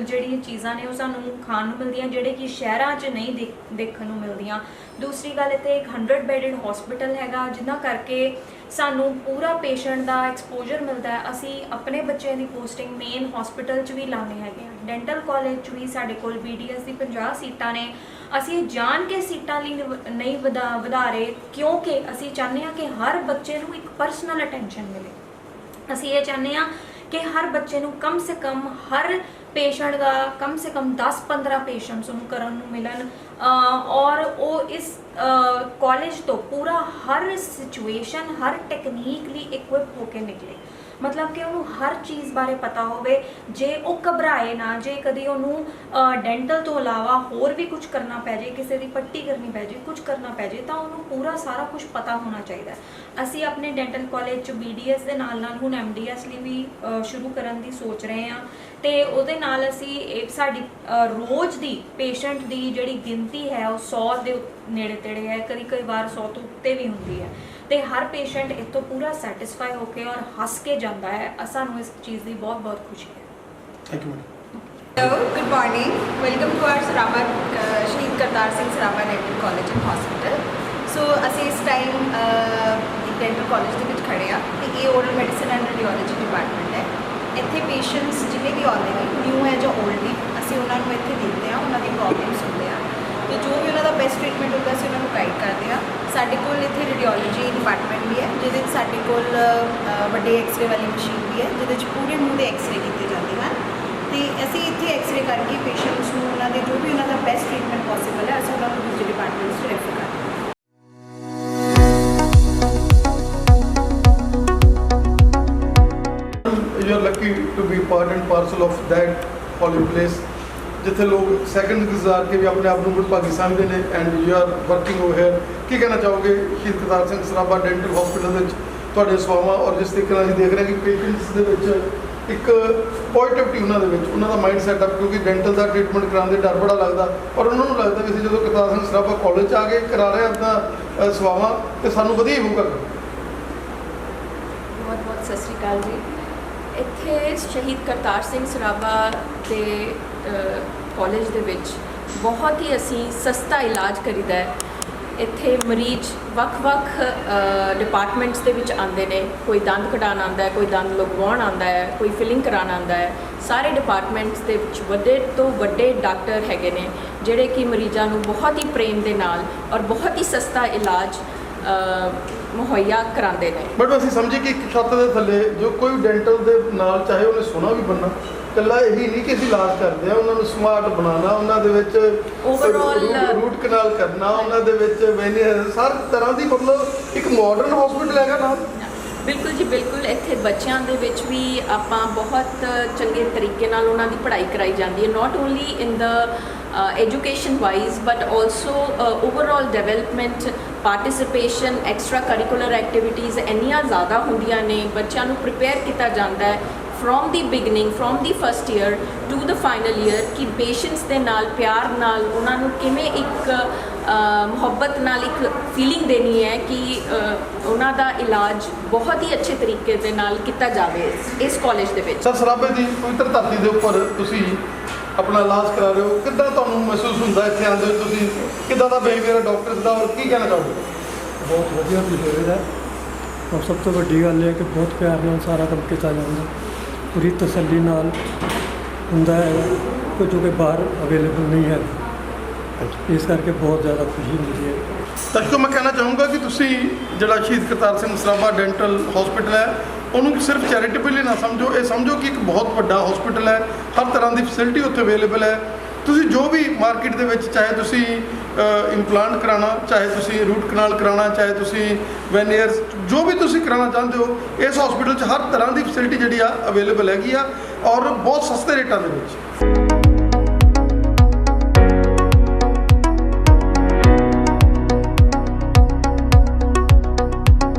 ਜਿਹੜੀਆਂ ਚੀਜ਼ਾਂ ਨੇ ਉਹ ਸਾਨੂੰ ਖਾਣ ਨੂੰ ਮਿਲਦੀਆਂ ਜਿਹੜੇ ਕਿ ਸ਼ਹਿਰਾਂ 'ਚ ਨਹੀਂ ਦੇਖਣ ਨੂੰ ਮਿਲਦੀਆਂ। ਦੂਸਰੀ ਗੱਲ, ਇੱਥੇ ਇੱਕ 100 ਬੈਡਡ ਹਸਪੀਟਲ ਹੈਗਾ, ਜਿਨ੍ਹਾਂ ਕਰਕੇ ਸਾਨੂੰ ਪੂਰਾ ਪੇਸ਼ੈਂਟ ਦਾ ਐਕਸਪੋਜ਼ਰ ਮਿਲਦਾ ਹੈ। ਅਸੀਂ ਆਪਣੇ ਬੱਚਿਆਂ ਦੀ ਪੋਸਟਿੰਗ ਮੇਨ ਹਸਪੀਟਲ 'ਚ ਵੀ ਲਾਉਂਦੇ ਹੈਗੇ ਹਾਂ। ਡੈਂਟਲ ਕਾਲਜ 'ਚ ਵੀ ਸਾਡੇ ਕੋਲ BDS ਦੀ 50 ਸੀਟਾਂ ਨੇ। ਅਸੀਂ ਜਾਣ ਕੇ ਸੀਟਾਂ ਲਈ ਨਹੀਂ ਵਧਾ ਰਹੇ, ਕਿਉਂਕਿ ਅਸੀਂ ਚਾਹੁੰਦੇ ਹਾਂ ਕਿ ਹਰ ਬੱਚੇ ਨੂੰ ਇੱਕ ਪਰਸਨਲ ਅਟੈਂਸ਼ਨ ਮਿਲੇ। ਅਸੀਂ ਇਹ ਚਾਹੁੰਦੇ ਹਾਂ ਕਿ ਹਰ ਬੱਚੇ ਨੂੰ ਕਮ ਸੇ ਕਮ ਹਰ ਪੇਸ਼ੈਂਟ ਦਾ ਕਮ ਸੇ ਕਮ 10-15 ਪੇਸ਼ੈਂਟਸ ਉਹਨੂੰ ਕਰਨ ਨੂੰ ਮਿਲਣ, ਔਰ ਉਹ ਇਸ ਕਾਲਜ ਤੋਂ ਪੂਰਾ ਹਰ ਸਿਚੁਏਸ਼ਨ, ਹਰ ਟੈਕਨੀਕ ਲਈ ਇਕਵਿਪ ਹੋ ਕੇ ਨਿਕਲੇ। ਮਤਲਬ ਕਿ ਉਹਨੂੰ ਹਰ ਚੀਜ਼ ਬਾਰੇ ਪਤਾ ਹੋਵੇ। ਜੇ ਉਹ ਘਬਰਾਏ ਨਾ, ਜੇ ਕਦੀ ਉਹਨੂੰ ਡੈਂਟਲ ਤੋਂ ਇਲਾਵਾ ਹੋਰ ਵੀ ਕੁਝ ਕਰਨਾ ਪੈ ਜਾਏ, ਕਿਸੇ ਦੀ ਪੱਟੀ ਕਰਨੀ ਪੈ ਜਾਏ, ਕੁਝ ਕਰਨਾ ਪੈ ਜਾਏ, ਤਾਂ ਉਹਨੂੰ ਪੂਰਾ ਸਾਰਾ ਕੁਝ ਪਤਾ ਹੋਣਾ ਚਾਹੀਦਾ। ਅਸੀਂ ਆਪਣੇ ਡੈਂਟਲ ਕਾਲਜ 'ਚ BDS ਦੇ ਨਾਲ ਨਾਲ ਹੁਣ MDS ਲਈ ਵੀ ਸ਼ੁਰੂ ਕਰਨ ਦੀ ਸੋਚ ਰਹੇ ਹਾਂ, ਤੇ ਉਹਦੇ ਨਾਲ ਅਸੀਂ ਸਾਡੀ ਰੋਜ਼ ਦੀ ਪੇਸ਼ੈਂਟ ਦੀ ਜਿਹੜੀ ਗਿਣਤੀ ਹੈ ਉਹ 100 ਦੇ ਨੇੜੇ ਤੇੜੇ ਹੈ, ਕਈ ਵਾਰ 100 ਤੋਂ ਉੱਤੇ ਵੀ ਹੁੰਦੀ ਹੈ। ਤੇ ਹਰ ਪੇਸ਼ੈਂਟ ਇੱਥੋਂ ਪੂਰਾ ਸੈਟੀਸਫਾਈ ਹੋ ਕੇ ਔਰ ਹੱਸ ਕੇ ਜਾਂਦਾ ਹੈ। ਸਾਨੂੰ ਇਸ ਚੀਜ਼ ਦੀ ਬਹੁਤ ਬਹੁਤ ਖੁਸ਼ੀ ਹੈ। Thank you madam. Hello, good morning. Welcome to our Saraba Shahid Kartar Singh Saraba Dental College and Hospital. So ਅਸੀਂ ਇਸ ਟਾਈਮ ਡੈਂਟਲ ਕਾਲਜ ਦੇ ਵਿੱਚ ਖੜੇ ਆ ਤੇ ਇਹ ਓਰਲ ਮੈਡੀਸਿਨ ਐਂਡ ਰੇਡੀਓਲੋਜੀ ਡਿਪਾਰਟਮੈਂਟ ਹੈ। ਇੱਥੇ ਪੇਸ਼ੈਂਟਸ ਜਿੰਨੇ ਵੀ ਆਉਂਦੇ ਨੇ, ਨਿਊ ਹੈ ਜਾਂ 올ਡ ਵੀ, ਅਸੀਂ ਉਹਨਾਂ ਨੂੰ ਇੱਥੇ ਦੇਖਦੇ ਆ, ਉਹਨਾਂ ਦੀ ਪ੍ਰੋਬਲਮਸ ਹੁੰਦੇ ਆ ਤੇ ਜੋ ਵੀ ਉਹਨਾਂ ਦਾ ਬੈਸਟ ਟ੍ਰੀਟਮੈਂਟ ਹੁੰਦਾ ਅਸੀਂ ਉਹਨਾਂ ਨੂੰ ਗਾਈਡ ਕਰਦੇ ਆ। ਸਾਡੇ ਕੋਲ ਇੱਥੇ ਰੇਡੀਓਲੋਜੀ ਡਿਪਾਰਟਮੈਂਟ ਵੀ ਹੈ, ਜਿਹਦੇ ਵਿੱਚ ਸਾਡੇ ਕੋਲ ਵੱਡੇ ਐਕਸਰੇ ਵਾਲੀ ਮਸ਼ੀਨ ਵੀ ਹੈ, ਜਿਹਦੇ ਵਿੱਚ ਪੂਰੇ ਮੂੰਹ ਦੇ ਐਕਸਰੇ ਕੀਤੇ ਜਾਂਦੇ ਹਨ ਤੇ ਅਸੀਂ ਇੱਥੇ ਐਕਸਰੇ ਕਰਕੇ ਪੇਸ਼ੈਂਟਸ ਨੂੰ ਉਹਨਾਂ ਦੇ ਜੋ ਵੀ ਉਹਨਾਂ ਦਾ ਬੈਸਟ ਟ੍ਰੀਟਮੈਂਟ ਪੋਸੀਬਲ ਹੈ ਅਸੀਂ ਉਹਨਾਂ ਨੂੰ ਦੂਜੇ ਡਿਪਾਰਟਮੈਂਟਸ 'ਚ ਰੈਫਰ ਕਰਦੇ ਹਾਂ। You are lucky to be part and parcel of that holy place ਜਿੱਥੇ ਲੋਕ ਸੈਕਿੰਡ ਗੁਜ਼ਾਰ ਕੇ ਵੀ ਆਪਣੇ ਆਪ ਨੂੰ ਗੁਰਭਾਗੀ ਸਮਝਦੇ ਨੇ and you are working over here. ਕੀ ਕਹਿਣਾ ਚਾਹੋਗੇ ਸ਼ਹੀਦ ਕਰਤਾਰ ਸਿੰਘ ਸਰਾਭਾ ਡੈਂਟਲ ਹਸਪੀਟਲ ਵਿੱਚ ਤੁਹਾਡੇ ਸੇਵਾਵਾਂ ਔਰ ਜਿਸ ਤਰੀਕੇ ਨਾਲ ਅਸੀਂ ਦੇਖ ਰਹੇ ਹਾਂ ਕਿ ਪੇਸ਼ੈਂਟਸ ਦੇ ਵਿੱਚ ਇੱਕ ਪੋਜ਼ਿਟਿਵਿਟੀ ਉਹਨਾਂ ਦੇ ਵਿੱਚ ਉਹਨਾਂ ਦਾ ਮਾਈਂਡ ਸੈਟਅਪ, ਕਿਉਂਕਿ ਡੈਂਟਲ ਦਾ ਟ੍ਰੀਟਮੈਂਟ ਕਰਾਉਣ ਦੇ ਡਰ ਬੜਾ ਲੱਗਦਾ ਔਰ ਉਹਨਾਂ ਨੂੰ ਲੱਗਦਾ ਵੀ ਅਸੀਂ ਜਦੋਂ ਕਰਤਾਰ ਸਿੰਘ ਸਰਾਭਾ ਕਾਲਜ 'ਚ ਆ ਕੇ ਕਰਾ ਰਹੇ ਆਪਣਾ ਸੇਵਾਵਾਂ ਤੇ ਸਾਨੂੰ ਵਧੀਆ ਹੀ ਹੋਊਗਾ। ਬਹੁਤ ਬਹੁਤ ਸਤਿ ਸ਼੍ਰੀ ਅਕਾਲ ਜੀ। ਇੱਥੇ ਸ਼ਹੀਦ ਕਰਤਾਰ ਸਿੰਘ ਸਰਾਭਾ ਦੇ ਕਾਲਜ ਦੇ ਵਿੱਚ ਬਹੁਤ ਹੀ ਅਸੀਂ ਸਸਤਾ ਇਲਾਜ ਕਰੀਦਾ ਹੈ। ਇੱਥੇ ਮਰੀਜ਼ ਵੱਖ-ਵੱਖ ਡਿਪਾਰਟਮੈਂਟਸ ਦੇ ਵਿੱਚ ਆਉਂਦੇ ਨੇ। ਕੋਈ ਦੰਦ ਕਢਾਉਣ ਆਉਂਦਾ ਹੈ, ਕੋਈ ਦੰਦ ਲਗਵਾਉਣ ਆਉਂਦਾ ਹੈ, ਕੋਈ ਫਿਲਿੰਗ ਕਰਾਉਣ ਆਉਂਦਾ ਹੈ। ਸਾਰੇ ਡਿਪਾਰਟਮੈਂਟਸ ਦੇ ਵਿੱਚ ਵੱਡੇ ਤੋਂ ਵੱਡੇ ਡਾਕਟਰ ਹੈਗੇ ਨੇ ਜਿਹੜੇ ਕਿ ਮਰੀਜ਼ਾਂ ਨੂੰ ਬਹੁਤ ਹੀ ਪ੍ਰੇਮ ਦੇ ਨਾਲ ਔਰ ਬਹੁਤ ਹੀ ਸਸਤਾ ਇਲਾਜ ਮੁਹੱਈਆ ਕਰਾਉਂਦੇ ਨੇ। ਬਟ ਅਸੀਂ ਸਮਝੀ ਕਿ ਇੱਕ ਛੱਤ ਦੇ ਥੱਲੇ ਜੋ ਕੋਈ ਡੈਂਟਲ ਦੇ ਨਾਲ ਚਾਹੇ ਉਹਨੇ ਸੋਨਾ ਵੀ ਬਣਨਾ, ਇਕੱਲਾ ਇਹੀ ਨਹੀਂ ਕਿ ਅਸੀਂ ਇਲਾਜ ਕਰਦੇ ਆ, ਉਹਨਾਂ ਨੂੰ ਸਮਾਰਟ ਬਣਾਉਣਾ, ਉਹਨਾਂ ਦੇ ਵਿੱਚ ਰੂਟ ਕਨਾਲ ਕਰਨਾ, ਉਹਨਾਂ ਦੇ ਵਿੱਚ ਹਰ ਤਰ੍ਹਾਂ ਦੀ ਮਤਲਬ ਇੱਕ ਮਾਡਰਨ ਹਸਪੀਟਲ ਹੈਗਾ ਨਾਲ। ਬਿਲਕੁਲ ਜੀ ਬਿਲਕੁਲ। ਇੱਥੇ ਬੱਚਿਆਂ ਦੇ ਵਿੱਚ ਵੀ ਆਪਾਂ ਬਹੁਤ ਚੰਗੇ ਤਰੀਕੇ ਨਾਲ ਉਹਨਾਂ ਦੀ ਪੜ੍ਹਾਈ ਕਰਾਈ ਜਾਂਦੀ ਹੈ, not only in the education wise but also overall development, participation, extra curricular activities ਇੰਨੀਆਂ ਜ਼ਿਆਦਾ ਹੁੰਦੀਆਂ ਨੇ। ਬੱਚਿਆਂ ਨੂੰ ਪ੍ਰਿਪੇਅਰ ਕੀਤਾ ਜਾਂਦਾ ਹੈ from the beginning, from the first year to the final year ਕਿ ਪੇਸ਼ੈਂਟਸ ਦੇ ਨਾਲ ਪਿਆਰ ਨਾਲ ਉਹਨਾਂ ਨੂੰ ਕਿਵੇਂ ਇੱਕ ਮੁਹੱਬਤ ਨਾਲ ਇੱਕ ਫੀਲਿੰਗ ਦੇਣੀ ਹੈ ਕਿ ਉਹਨਾਂ ਦਾ ਇਲਾਜ ਬਹੁਤ ਹੀ ਅੱਛੇ ਤਰੀਕੇ ਦੇ ਨਾਲ ਕੀਤਾ ਜਾਵੇ ਇਸ ਕਾਲਜ ਦੇ ਵਿੱਚ। ਸਰ, ਸਰਾਭੇ ਦੀ ਪਵਿੱਤਰ ਧਰਤੀ ਦੇ ਉੱਪਰ ਤੁਸੀਂ ਆਪਣਾ ਇਲਾਜ ਕਰਾ ਰਹੇ ਹੋ, ਕਿੱਦਾਂ ਤੁਹਾਨੂੰ ਮਹਿਸੂਸ ਹੁੰਦਾ ਇੱਥੇ ਆਉਂਦੇ ਹੋ? ਤੁਸੀਂ ਕਿੱਦਾਂ ਦਾ ਬਿਹੇਵੀਅਰ ਹੈ ਡਾਕਟਰਸ ਦਾ ਔਰ ਕੀ ਕਹਿਣਾ ਚਾਹੋਗੇ? ਬਹੁਤ ਵਧੀਆ ਬਿਹੇਵੀਅਰ ਹੈ ਔਰ ਸਭ ਤੋਂ ਵੱਡੀ ਗੱਲ ਇਹ ਹੈ ਕਿ ਬਹੁਤ ਪਿਆਰ ਨਾਲ ਸਾਰਾ ਕੰਮ ਕੀਤਾ ਜਾਂਦਾ, ਪੂਰੀ ਤਸੱਲੀ ਨਾਲ ਹੁੰਦਾ ਹੈ, ਕੁਝ ਜੋ ਕਿ ਬਾਹਰ ਅਵੇਲੇਬਲ ਨਹੀਂ ਹੈ। ਇਸ ਕਰਕੇ ਬਹੁਤ ਜ਼ਿਆਦਾ ਖੁਸ਼ੀ ਹੁੰਦੀ ਹੈ। ਦਰਸ਼ਕੋ, ਮੈਂ ਕਹਿਣਾ ਚਾਹੂੰਗਾ ਕਿ ਤੁਸੀਂ ਜਿਹੜਾ ਸ਼ਹੀਦ ਕਰਤਾਰ ਸਿੰਘ ਸਰਾਭਾ ਡੈਂਟਲ ਹਸਪੀਟਲ ਹੈ ਉਹਨੂੰ ਸਿਰਫ ਚੈਰੀਟੇਬਲ ਨਾ ਸਮਝੋ, ਇਹ ਸਮਝੋ ਕਿ ਇੱਕ ਬਹੁਤ ਵੱਡਾ ਹਸਪੀਟਲ ਹੈ। ਹਰ ਤਰ੍ਹਾਂ ਦੀ ਫੈਸਿਲਿਟੀ ਉੱਥੇ ਅਵੇਲੇਬਲ ਹੈ। ਤੁਸੀਂ ਜੋ ਵੀ ਮਾਰਕੀਟ ਦੇ ਵਿੱਚ ਚਾਹੇ ਤੁਸੀਂ ਇੰਪਲਾਂਟ ਕਰਾਉਣਾ, ਚਾਹੇ ਤੁਸੀਂ ਰੂਟ ਕਨਾਲ ਕਰਾਉਣਾ, ਚਾਹੇ ਤੁਸੀਂ ਵੈਨੀਅਰਸ, ਜੋ ਵੀ ਤੁਸੀਂ ਕਰਾਉਣਾ ਚਾਹੁੰਦੇ ਹੋ, ਇਸ ਹਸਪੀਟਲ 'ਚ ਹਰ ਤਰ੍ਹਾਂ ਦੀ ਫੈਸਿਲਿਟੀ ਜਿਹੜੀ ਆ ਅਵੇਲੇਬਲ ਹੈਗੀ ਆ ਔਰ ਬਹੁਤ ਸਸਤੇ ਰੇਟਾਂ ਦੇ ਵਿੱਚ।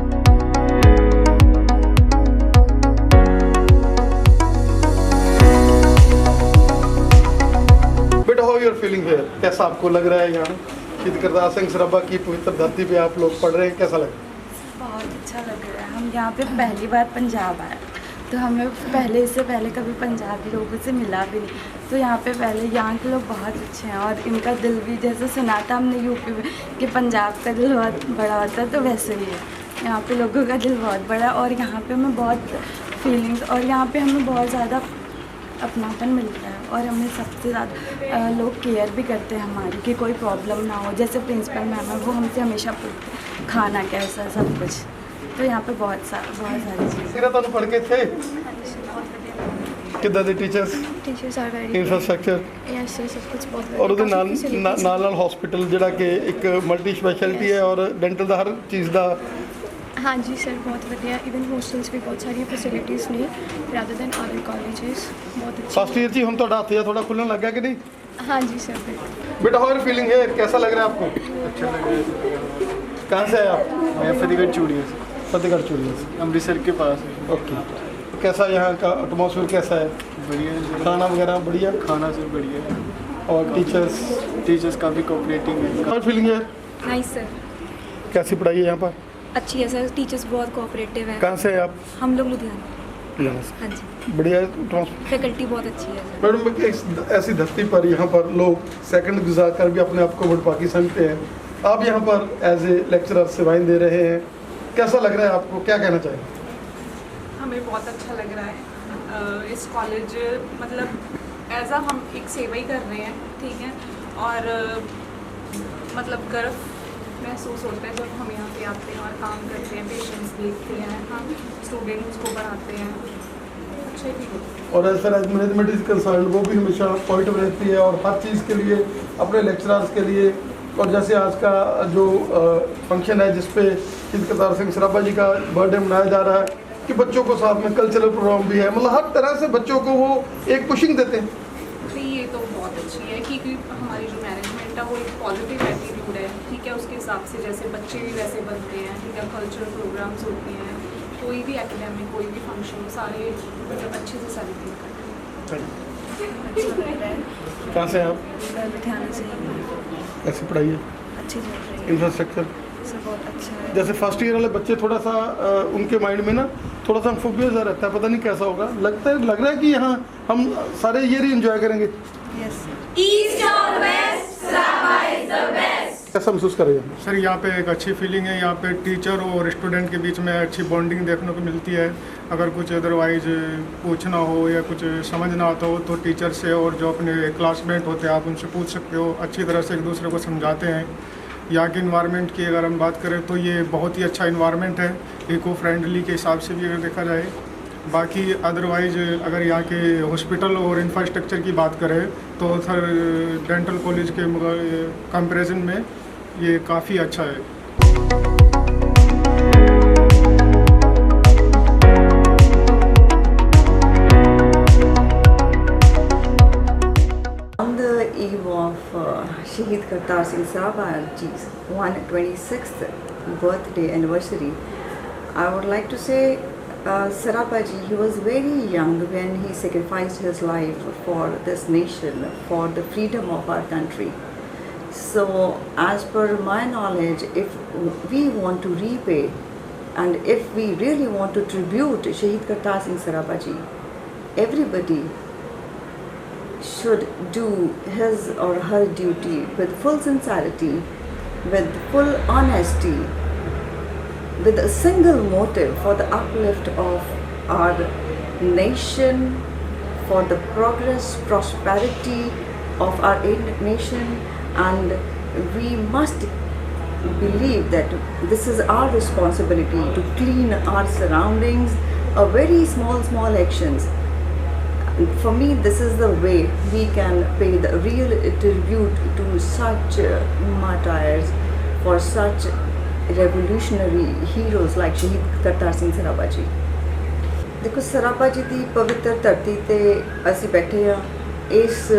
How you are feeling here? कैसा आपको लग रहा है यहाँ शहीद करतार सिंह सराभा की पवित्र धरती पे आप लोग पढ़ रहे हैं, कैसा लग रहा है? बहुत अच्छा लग रहा है। हम यहाँ पे पहली बार पंजाब आए, तो हमें इससे पहले कभी पंजाबी लोगों से मिला भी नहीं, तो यहाँ पे पहले यहाँ के लोग बहुत अच्छे हैं और इनका दिल भी, जैसे सुना था हमने यूपी में कि पंजाब का दिल बहुत बड़ा होता है, तो वैसे ही है यहाँ पे लोगों का दिल बहुत बड़ा। और यहाँ पे हमें बहुत फीलिंग्स और यहाँ पे हमें बहुत ज़्यादा अपनापन मिलता है और हमें सबसे ज़्यादा लोग केयर भी करते हैं हमारी कि कोई प्रॉब्लम ना हो। जैसे प्रिंसिपल मैम है, वो हमसे हमेशा पूछते हैं खाना कैसा है, सब कुछ। तो यहाँ पे बहुत सारी चीज़ें। ਤੁਹਾਨੂੰ ਪੜ੍ਹ ਕੇ ਇੱਥੇ ਕਿੱਦਾਂ ਦੇ teachers are very infrastructure yes sir, सब कुछ बहुत ਔਰ ਉਹਦੇ काफ़ी ਨਾਲ facilities ਨਾਲ ਨਾਲ ਹਸਪੀਟਲ ਜਿਹੜਾ ਕਿ ਇੱਕ ਮਲਟੀ ਸਪੈਸ਼ਲਿਟੀ ਹੈ ਔਰ ਡੈਂਟਲ ਦਾ ਹਰ ਚੀਜ਼ ਦਾ। हाँ जी सर, बहुत बढ़िया। इवन हॉस्टल्स भी बहुत सारी फैसिलिटीज़ ने रादर दैन अदर कॉलेजेस, बहुत अच्छी। फर्स्ट ईयर 'ਚ ਹੀ ਹੁਣ ਤੁਹਾਡਾ ਹੱਥ ਜਾਂ ਥੋੜਾ ਖੁੱਲਣ ਲੱਗਾ ਕਿ ਨਹੀਂ? हाँ जी सर, बिल्कुल। बेटा हाउ आर फीलिंग है, कैसा लग रहा है आपको? अच्छा लग रहा है। कहाँ से आए आप? मैं फतेहगढ़ चूड़िया से, फतेहगढ़ चूड़िया से। अमृतसर के पास है। ओके, कैसा यहाँ का एटमॉस्फेयर कैसा है? बढ़िया है। खाना वगैरह बढ़िया? खाना सब बढ़िया है और टीचर्स काफ़ी कोऑपरेटिंग है। हाउ आर फीलिंग है, नाइस सर, कैसी पढ़ाई है यहाँ पर? अच्छी है सर, टीचर्स बहुत कोऑपरेटिव है। कहाँ से है आप? हम लोग लुधियाना। लुधियाना से। हाँ जी, बढ़िया है। फैकल्टी बहुत अच्छी है सर। मैडम एक ऐसी धरती पर यहाँ पर लोग सेकंड गुजार कर भी अपने आप को वडपाकी समझते हैं, आप यहाँ पर एज ए लेक्चरर सेवाएं दे रहे हैं, कैसा लग रहा है आपको, क्या कहना चाहेंगे? हमें बहुत अच्छा लग रहा है। इस कॉलेज मतलब एज अ हम एक सेवा ही कर रहे हैं, ठीक है, और मतलब गर्व महसूस होता है जब हम यहाँ पे आते हैं और काम करते हैं, पेशेंट्स देखते हैं, हम स्टूडेंट्स को पढ़ाते हैं, अच्छे भी होते हैं। और as far as management is concern, वो भी हमेशा पॉजिटिव रहती है और हर चीज़ के लिए अपने लेक्चरर्स के लिए। और जैसे आज का जो फंक्शन है जिसपे शहीद करतार सिंह सराभा जी का बर्थडे मनाया जा रहा है कि बच्चों को साथ में कल्चरल प्रोग्राम भी है, मतलब हर तरह से बच्चों को वो एक पुशिंग देते हैं। तो ये तो बहुत अच्छी है क्योंकि हमारी जो मैनेजमेंट है वो एक पॉजिटिव एटीट्यूड है, ठीक है, उसके हिसाब से जैसे बच्चे भी वैसे बनते हैं, ठीक है, कल्चरल प्रोग्राम्स होते हैं, कोई भी एकेडमिक कोई भी फंक्शन सारे मतलब अच्छे से सेलिब्रेट करते हैं। कहाँ से हैं आप? लुधियाना से कैसी पढ़ाई है, अच्छी चल रही है, इंफ्रास्ट्रक्चर? सब बहुत अच्छा है। जैसे फर्स्ट ईयर वाले बच्चे थोड़ा सा उनके माइंड में ना थोड़ा सा फोबिया सा रहता है, पता नहीं कैसा होगा, लग रहा है कि यहाँ हम सारे ईयर ही एंजॉय करेंगे। Yes East or West, Saraha is the best. कैसा महसूस करेंगे? सर यहाँ पे एक अच्छी फीलिंग है, यहाँ पे टीचर और स्टूडेंट के बीच में अच्छी बॉन्डिंग देखने को मिलती है। अगर कुछ अदरवाइज पूछना हो या कुछ समझ ना आता हो तो टीचर से और जो अपने क्लासमेट होते हैं आप उनसे पूछ सकते हो, अच्छी तरह से एक दूसरे को समझाते हैं। यहाँ के इन्वायरमेंट की अगर हम बात करें तो ये बहुत ही अच्छा इन्वायरमेंट है, इको फ्रेंडली के हिसाब से भी अगर देखा जाए। बाकी अदरवाइज अगर यहाँ के हॉस्पिटल और इंफ्रास्ट्रक्चर की बात करें तो सर डेंटल कॉलेज के कंपैरिजन में ये काफ़ी अच्छा है। On the eve of Shahid Kartar Singh Saraha ji's 126th birthday anniversary, I would like to say Saraha ji, he was very young when he sacrificed his life for this nation, for the freedom of our country. So as per my knowledge, if we want to repay and if we really want to tribute Shahid Kartar Singh Saraha ji, everybody should do his or her duty with full sincerity, with full honesty, with a single motive for the uplift of our nation, for the progress, prosperity of our nation, and we must believe that this is our responsibility to clean our surroundings. A very small actions for me, this is the way we can pay the real tribute to such martyrs, for such revolutionary heroes like Shahid Kartar Singh Sarabha ji. देखो सराभा जी ਦੀ ਪਵਿੱਤਰ ਧਰਤੀ ਤੇ ਅਸੀਂ ਬੈਠੇ ਆ। ਇਸ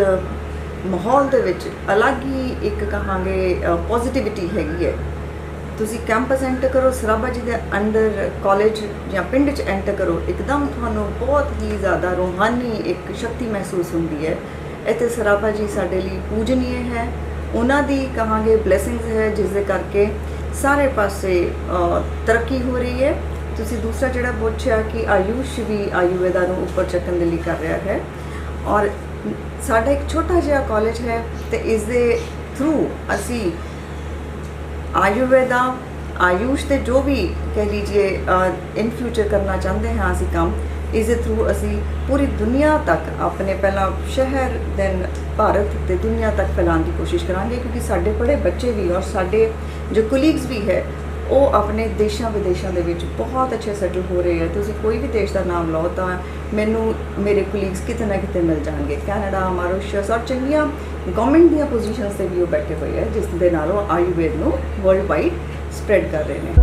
ਮਾਹੌਲ ਦੇ ਵਿੱਚ ਅਲੱਗ ਹੀ ਇੱਕ ਕਹਾਂਗੇ ਪੋਜ਼ਿਟਿਵਿਟੀ ਹੈਗੀ ਹੈ। ਤੁਸੀਂ ਕੈਂਪਸ ਐਂਟਰ ਕਰੋ, ਸਰਾਭਾ ਜੀ ਦੇ ਅੰਡਰ ਕਾਲਜ ਜਾਂ ਪਿੰਡ 'ਚ ਐਂਟਰ ਕਰੋ, ਇੱਕਦਮ ਤੁਹਾਨੂੰ ਬਹੁਤ ਹੀ ਜ਼ਿਆਦਾ ਰੂਹਾਨੀ ਇੱਕ ਸ਼ਕਤੀ ਮਹਿਸੂਸ ਹੁੰਦੀ ਹੈ। ਇੱਥੇ ਸਰਾਭਾ ਜੀ ਸਾਡੇ ਲਈ ਪੂਜਨੀਏ ਹੈ, ਉਹਨਾਂ ਦੀ ਕਹਾਂਗੇ ਬਲੇਸਿੰਗਸ ਹੈ, ਜਿਸ ਦੇ ਕਰਕੇ ਸਾਰੇ ਪਾਸੇ ਤਰੱਕੀ ਹੋ ਰਹੀ ਹੈ। ਤੁਸੀਂ ਦੂਸਰਾ ਜਿਹੜਾ ਪੁੱਛਿਆ ਕਿ ਆਯੂਸ਼ ਵੀ ਆਯੁਰਵੇਦਾ ਨੂੰ ਉੱਪਰ ਚੱਕਣ ਦੇ ਲਈ ਕਰ ਰਿਹਾ ਹੈ, ਔਰ ਸਾਡਾ ਇੱਕ ਛੋਟਾ ਜਿਹਾ ਕਾਲਜ ਹੈ ਤੇ ਇਸ ਦੇ ਥਰੂ ਅਸੀਂ ਆਯੁਰਵੇਦਾ ਆਯੂਸ਼ ਤੇ ਜੋ ਵੀ ਕਹਿ ਲੀजिए ਇਨ ਫਿਊਚਰ ਕਰਨਾ ਚਾਹੁੰਦੇ ਹਾਂ ਅਸੀਂ ਕੰਮ, ਇਸ ਦੇ ਥਰੂ ਅਸੀਂ ਪੂਰੀ ਦੁਨੀਆ ਤੱਕ ਆਪਣੇ ਪਹਿਲਾਂ ਸ਼ਹਿਰ ਦੈਨ ਭਾਰਤ ਤੇ ਦੁਨੀਆ ਤੱਕ ਫੈਲਾਉਣ ਦੀ ਕੋਸ਼ਿਸ਼ ਕਰਾਂਗੇ, ਕਿਉਂਕਿ ਸਾਡੇ ਬੜੇ ਬੱਚੇ ਵੀ ਔਰ ਸਾਡੇ ਜੋ ਕੁਲੀਗਸ ਵੀ ਹੈ ਉਹ ਆਪਣੇ ਦੇਸ਼ਾਂ ਵਿਦੇਸ਼ਾਂ ਦੇ ਵਿੱਚ ਬਹੁਤ ਅੱਛੇ ਸੈਟਲ ਹੋ ਰਹੇ ਹੈ। ਤੁਸੀਂ ਕੋਈ ਵੀ ਦੇਸ਼ ਦਾ ਨਾਮ ਲਓ ਤਾਂ ਮੈਨੂੰ ਮੇਰੇ ਕੁਲੀਗਸ ਕਿਤੇ ਨਾ ਕਿਤੇ ਮਿਲ ਜਾਣਗੇ, ਕੈਨੇਡਾ, ਮਾਰੀਸ਼ੀਅਸ ਔਰ ਚੰਗੀਆਂ ਗਵਰਨਮੈਂਟ ਦੀਆਂ ਪੋਜੀਸ਼ਨਸ ਤੇ ਵੀ ਉਹ ਬੈਠੇ ਹੋਏ ਹੈ, ਜਿਸ ਦੇ ਨਾਲ ਉਹ ਆਯੁਰਵੇਦ ਨੂੰ ਵਰਲਡ ਵਾਈਡ ਸਪਰੈਡ ਕਰ ਰਹੇ ਨੇ।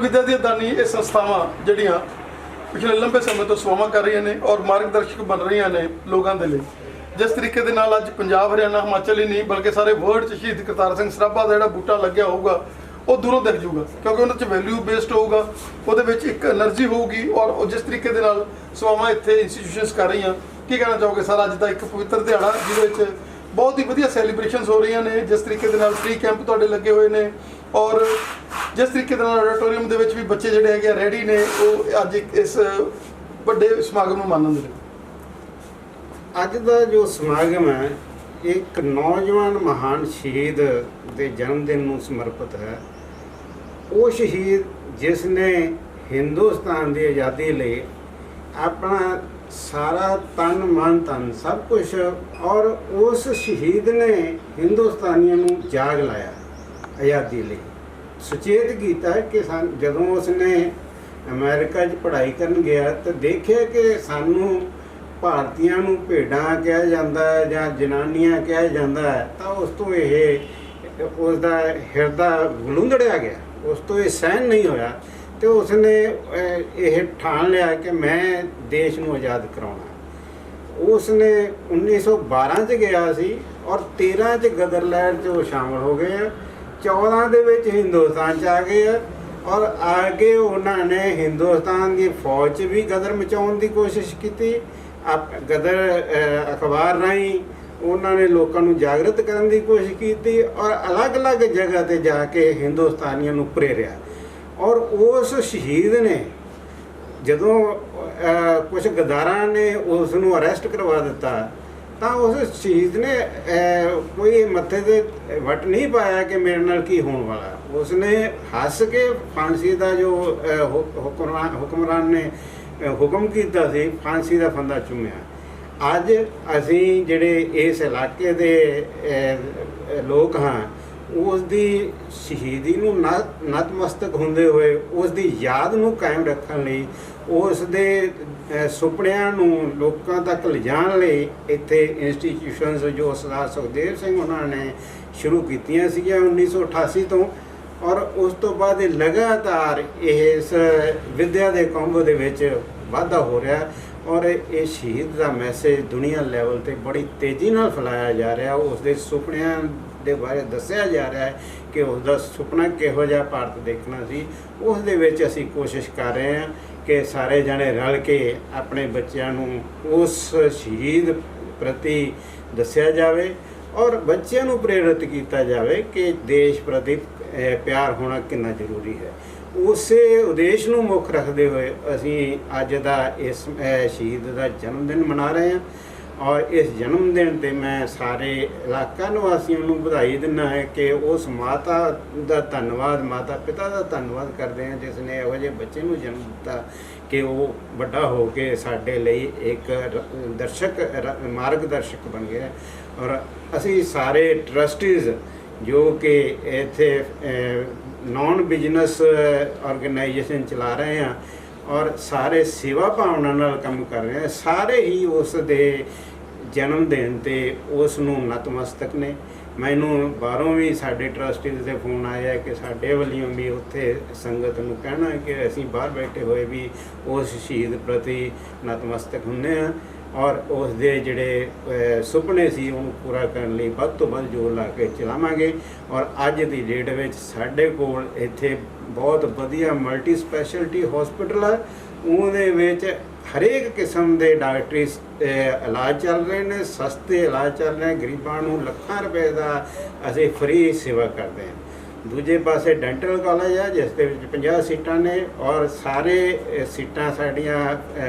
ਵਿਦਿਆ ਦੀਆਂ ਦਾਨੀ ਇਹ ਸੰਸਥਾਵਾਂ ਜਿਹੜੀਆਂ ਪਿਛਲੇ ਲੰਬੇ ਸਮੇਂ ਤੋਂ ਸੇਵਾਵਾਂ ਕਰ ਰਹੀਆਂ ਨੇ ਔਰ ਮਾਰਗਦਰਸ਼ਕ ਬਣ ਰਹੀਆਂ ਨੇ ਲੋਕਾਂ ਦੇ ਲਈ। ਜਿਸ ਤਰੀਕੇ ਦੇ ਨਾਲ ਅੱਜ ਪੰਜਾਬ, ਹਰਿਆਣਾ, ਹਿਮਾਚਲ ਹੀ ਨਹੀਂ ਬਲਕਿ ਸਾਰੇ ਵਰਲਡ 'ਚ ਸ਼ਹੀਦ ਕਰਤਾਰ ਸਿੰਘ ਸਰਾਭਾ ਦਾ ਜਿਹੜਾ ਬੂਟਾ ਲੱਗਿਆ ਹੋਊਗਾ ਉਹ ਦੂਰੋਂ ਦਿਖ ਜੂਗਾ, ਕਿਉਂਕਿ ਉਹਨਾਂ 'ਚ ਵੈਲਿਊ ਬੇਸਡ ਹੋਊਗਾ, ਉਹਦੇ ਵਿੱਚ ਇੱਕ એનર્ਜੀ ਹੋਊਗੀ। ਔਰ ਜਿਸ ਤਰੀਕੇ ਦੇ ਨਾਲ ਸੇਵਾਵਾਂ ਇੱਥੇ ਇੰਸਟੀਟਿਊਸ਼ਨਸ ਕਰ ਰਹੀਆਂ, ਕੀ ਕਹਿਣਾ ਚਾਹੋਗੇ ਸਰ? ਅੱਜ ਦਾ ਇੱਕ ਪਵਿੱਤਰ ਦਿਹਾੜਾ ਜਿਹਦੇ ਵਿੱਚ ਬਹੁਤ ਹੀ ਵਧੀਆ ਸੈਲੀਬ੍ਰੇਸ਼ਨਸ ਹੋ ਰਹੀਆਂ ਨੇ, ਜਿਸ ਤਰੀਕੇ ਦੇ ਨਾਲ ਫ੍ਰੀ ਕੈਂਪ ਤੁਹਾਡੇ ਲੱਗੇ ਹੋਏ ਨੇ ਔਰ ਜਿਸ ਤਰੀਕੇ ਦੇ ਨਾਲ ਆਡੀਟੋਰੀਅਮ ਦੇ ਵਿੱਚ ਵੀ ਬੱਚੇ ਜਿਹੜੇ ਹੈਗੇ ਰੈਡੀ ਨੇ ਉਹ ਅੱਜ ਇਸ ਵੱਡੇ ਸਮਾਗਮ ਨੂੰ ਮਾਣਨ ਦੇ ਲਈ। ਅੱਜ ਦਾ ਜੋ ਸਮਾਗਮ ਹੈ ਇੱਕ ਨੌਜਵਾਨ ਮਹਾਨ ਸ਼ਹੀਦ ਦੇ ਜਨਮ ਦਿਨ ਨੂੰ ਸਮਰਪਿਤ ਹੈ। ਉਹ ਸ਼ਹੀਦ ਜਿਸ ਨੇ ਹਿੰਦੁਸਤਾਨ ਦੀ ਆਜ਼ਾਦੀ ਲਈ ਆਪਣਾ ਸਾਰਾ ਤਨ ਮਨ ਧਨ ਸਭ ਕੁਝ, ਔਰ ਉਸ ਸ਼ਹੀਦ ਨੇ ਹਿੰਦੁਸਤਾਨੀਆਂ ਨੂੰ ਜਾਗ ਲਾਇਆ ਆਜ਼ਾਦੀ ਲਈ, ਸੁਚੇਤ ਕੀਤਾ ਕਿ ਜਦੋਂ ਉਸਨੇ ਅਮਰੀਕਾ 'ਚ ਪੜ੍ਹਾਈ ਕਰਨ ਗਿਆ ਤਾਂ ਦੇਖਿਆ ਕਿ ਸਾਨੂੰ ਭਾਰਤੀਆਂ ਨੂੰ ਭੇਡਾਂ ਕਿਹਾ ਜਾਂਦਾ ਹੈ ਜਾਂ ਜਨਾਨੀਆਂ ਕਿਹਾ ਜਾਂਦਾ ਹੈ, ਤਾਂ ਉਸ ਤੋਂ ਉਸ ਦਾ ਹਿਰਦਾ ਗਲੁੰਦੜਿਆ ਗਿਆ, ਉਸ ਤੋਂ ਇਹ ਸਹਿਣ ਨਹੀਂ ਹੋਇਆ ਤੇ ਉਸਨੇ ਇਹ ਠਾਣ ਲਿਆ ਕਿ ਮੈਂ ਦੇਸ਼ ਨੂੰ ਆਜ਼ਾਦ ਕਰਾਉਣਾ। ਉਸਨੇ 1912 'ਚ ਗਿਆ ਸੀ ਔਰ 13 'ਚ ਗਦਰ ਲਹਿਰ 'ਚ ਉਹ ਸ਼ਾਮਲ ਹੋ ਗਏ ਆ, 14 ਦੇ ਵਿੱਚ ਹਿੰਦੁਸਤਾਨ 'ਚ ਆ ਗਏ ਆ ਔਰ ਆ ਕੇ ਉਹਨਾਂ ਨੇ ਹਿੰਦੁਸਤਾਨ ਦੀ ਫੌਜ 'ਚ ਵੀ ਗਦਰ ਮਚਾਉਣ ਦੀ ਕੋਸ਼ਿਸ਼ ਕੀਤੀ। ਗਦਰ ਅਖਬਾਰ ਰਾਹੀਂ ਉਹਨਾਂ ਨੇ ਲੋਕਾਂ ਨੂੰ ਜਾਗਰਤ ਕਰਨ ਦੀ ਕੋਸ਼ਿਸ਼ ਕੀਤੀ ਔਰ ਅਲੱਗ-ਅਲੱਗ ਜਗ੍ਹਾ ਤੇ ਜਾ ਕੇ ਹਿੰਦੁਸਤਾਨੀਆਂ ਨੂੰ ਪ੍ਰੇਰਿਆ। ਔਰ ਉਸ ਸ਼ਹੀਦ ਨੇ ਜਦੋਂ ਕੁਝ ਗਦਾਰਾਂ ਨੇ ਉਸ ਨੂੰ ਅਰੈਸਟ ਕਰਵਾ ਦਿੱਤਾ ਤਾਂ ਉਸ ਸ਼ਹੀਦ ਨੇ ਕੋਈ ਮੱਥੇ ਤੇ ਵੱਟ ਨਹੀਂ ਪਾਇਆ ਕਿ ਮੇਰੇ ਨਾਲ ਕੀ ਹੋਣ ਵਾਲਾ। ਉਸਨੇ ਹੱਸ ਕੇ ਫਾਂਸੀ ਦਾ ਜੋ ਹੁਕਮਰਾਨ ਨੇ ਹੁਕਮ ਕੀਤਾ ਸੀ, ਫਾਂਸੀ ਦਾ ਫੰਦਾ ਚੁੰਮਿਆ। ਅੱਜ ਅਸੀਂ ਜਿਹੜੇ ਇਸ ਇਲਾਕੇ ਦੇ ਲੋਕ ਹਾਂ ਉਸ ਦੀ ਸ਼ਹੀਦੀ ਨੂੰ ਨਤਮਸਤਕ ਹੁੰਦੇ ਹੋਏ ਉਸ ਦੀ ਯਾਦ ਨੂੰ ਕਾਇਮ ਰੱਖਣ ਲਈ, ਉਸ ਦੇ ਸੁਪਨਿਆਂ ਨੂੰ ਲੋਕਾਂ ਤੱਕ ਲਿਜਾਣ ਲਈ ਇੱਥੇ ਇੰਸਟੀਟਿਊਸ਼ਨਸ ਜੋ ਸਰਦਾਰ ਸੁਖਦੇਵ ਸਿੰਘ ਉਹਨਾਂ ਨੇ ਸ਼ੁਰੂ ਕੀਤੀਆਂ ਸੀਗੀਆਂ 1988 ਤੋਂ, ਔਰ ਉਸ ਤੋਂ ਬਾਅਦ ਇਹ ਲਗਾਤਾਰ ਇਸ ਵਿੱਦਿਆ ਦੇ ਕੰਬ ਦੇ ਵਿੱਚ ਵਾਧਾ ਹੋ ਰਿਹਾ ਔਰ ਇਹ ਸ਼ਹੀਦ ਦਾ ਮੈਸੇਜ ਦੁਨੀਆ ਲੈਵਲ ਤੇ ਬੜੀ ਤੇਜ਼ੀ ਨਾਲ ਫੈਲਾਇਆ ਜਾ ਰਿਹਾ। ਉਸ ਦੇ ਸੁਪਨਿਆਂ ਦੇ ਬਾਰੇ ਦੱਸਿਆ ਜਾ ਰਿਹਾ ਹੈ ਕਿ ਉਸ ਦਾ ਸੁਪਨਾ ਕਿਹੋ ਜਿਹਾ ਭਾਰਤ ਦੇਖਣਾ ਸੀ। ਉਸ ਦੇ ਵਿੱਚ ਅਸੀਂ ਕੋਸ਼ਿਸ਼ ਕਰ ਰਹੇ ਹਾਂ ਕਿ ਸਾਰੇ ਜਣੇ ਰਲ ਕੇ ਆਪਣੇ ਬੱਚਿਆਂ ਨੂੰ ਉਸ ਸ਼ਹੀਦ ਪ੍ਰਤੀ ਦੱਸਿਆ ਜਾਵੇ ਔਰ ਬੱਚਿਆਂ ਨੂੰ ਪ੍ਰੇਰਿਤ ਕੀਤਾ ਜਾਵੇ ਕਿ ਦੇਸ਼ ਪ੍ਰਤੀ ਪਿਆਰ ਹੋਣਾ ਕਿੰਨਾ ਜ਼ਰੂਰੀ ਹੈ। ਉਸੇ ਉਦੇਸ਼ ਨੂੰ ਮੁੱਖ ਰੱਖਦੇ ਹੋਏ ਅਸੀਂ ਅੱਜ ਦਾ ਇਸ ਸ਼ਹੀਦ ਦਾ ਜਨਮ ਦਿਨ ਮਨਾ ਰਹੇ ਹਾਂ ਔਰ ਇਸ ਜਨਮ ਦਿਨ ਤੇ ਮੈਂ ਸਾਰੇ ਇਲਾਕਾ ਨਿਵਾਸੀਆਂ ਨੂੰ ਵਧਾਈ ਦਿੰਦਾ ਹੈ ਕਿ ਉਸ ਮਾਤਾ ਦਾ ਧੰਨਵਾਦ, ਮਾਤਾ ਪਿਤਾ ਦਾ ਧੰਨਵਾਦ ਕਰਦੇ ਹਾਂ ਜਿਸ ਨੇ ਇਹੋ ਜਿਹੇ ਬੱਚੇ ਨੂੰ ਜਨਮ ਦਿੱਤਾ ਕਿ ਉਹ ਵੱਡਾ ਹੋ ਕੇ ਸਾਡੇ ਲਈ ਇੱਕ ਮਾਰਗਦਰਸ਼ਕ ਬਣ ਗਿਆ। ਔਰ ਅਸੀਂ ਸਾਰੇ ਟਰਸਟੀਜ਼ ਜੋ ਕਿ ਇੱਥੇ ਨੌਨ ਬਿਜ਼ਨਸ ਆਰਗੇਨਾਈਜੇਸ਼ਨ ਚਲਾ ਰਹੇ ਹਾਂ ਔਰ ਸਾਰੇ ਸੇਵਾ ਭਾਵਨਾ ਨਾਲ ਕੰਮ ਕਰ ਰਹੇ ਹਾਂ, ਸਾਰੇ ਹੀ ਉਸ ਦੇ ਜਨਮ ਦਿਨ ਤੇ ਉਸ ਨੂੰ ਨਤਮਸਤਕ ਨੇ। ਮੈਨੂੰ ਬਾਹਰੋਂ ਵੀ ਸਾਡੇ ਟਰਸਟੀਜ਼ ਦੇ ਫੋਨ ਆਇਆ ਕਿ ਸਾਡੇ ਵੱਲੋਂ ਵੀ ਉੱਥੇ ਸੰਗਤ ਨੂੰ ਕਹਿਣਾ ਕਿ ਅਸੀਂ ਬਾਹਰ ਬੈਠੇ ਹੋਏ ਵੀ ਉਸ ਸ਼ਹੀਦ ਪ੍ਰਤੀ ਨਤਮਸਤਕ ਹੁੰਦੇ ਹਾਂ ਔਰ ਉਸ ਦੇ ਜਿਹੜੇ ਸੁਪਨੇ ਸੀ ਉਹਨੂੰ ਪੂਰਾ ਕਰਨ ਲਈ ਵੱਧ ਤੋਂ ਵੱਧ ਜ਼ੋਰ ਲਾ ਕੇ ਚਲਾਵਾਂਗੇ। ਔਰ ਅੱਜ ਦੀ ਡੇਟ ਵਿੱਚ ਸਾਡੇ ਕੋਲ ਇੱਥੇ ਬਹੁਤ ਵਧੀਆ ਮਲਟੀ ਸਪੈਸ਼ਲਟੀ ਹਸਪੀਟਲ ਹੈ, ਉਹਦੇ ਵਿੱਚ ਹਰੇਕ ਕਿਸਮ ਦੇ ਡਾਕਟਰੀ ਇਲਾਜ ਚੱਲ ਰਹੇ ਨੇ, ਸਸਤੇ ਇਲਾਜ ਚੱਲ ਰਹੇ, ਗਰੀਬਾਂ ਨੂੰ ਲੱਖਾਂ ਰੁਪਏ ਦਾ ਅਸੀਂ ਫ੍ਰੀ ਸੇਵਾ ਕਰਦੇ ਹਾਂ। ਦੂਜੇ ਪਾਸੇ ਡੈਂਟਲ ਕਾਲਜ ਹੈ ਜਿਸ ਦੇ ਵਿੱਚ 50 ਸੀਟਾਂ ਨੇ ਔਰ ਸਾਰੇ ਸੀਟਾਂ ਸਾਡੀਆਂ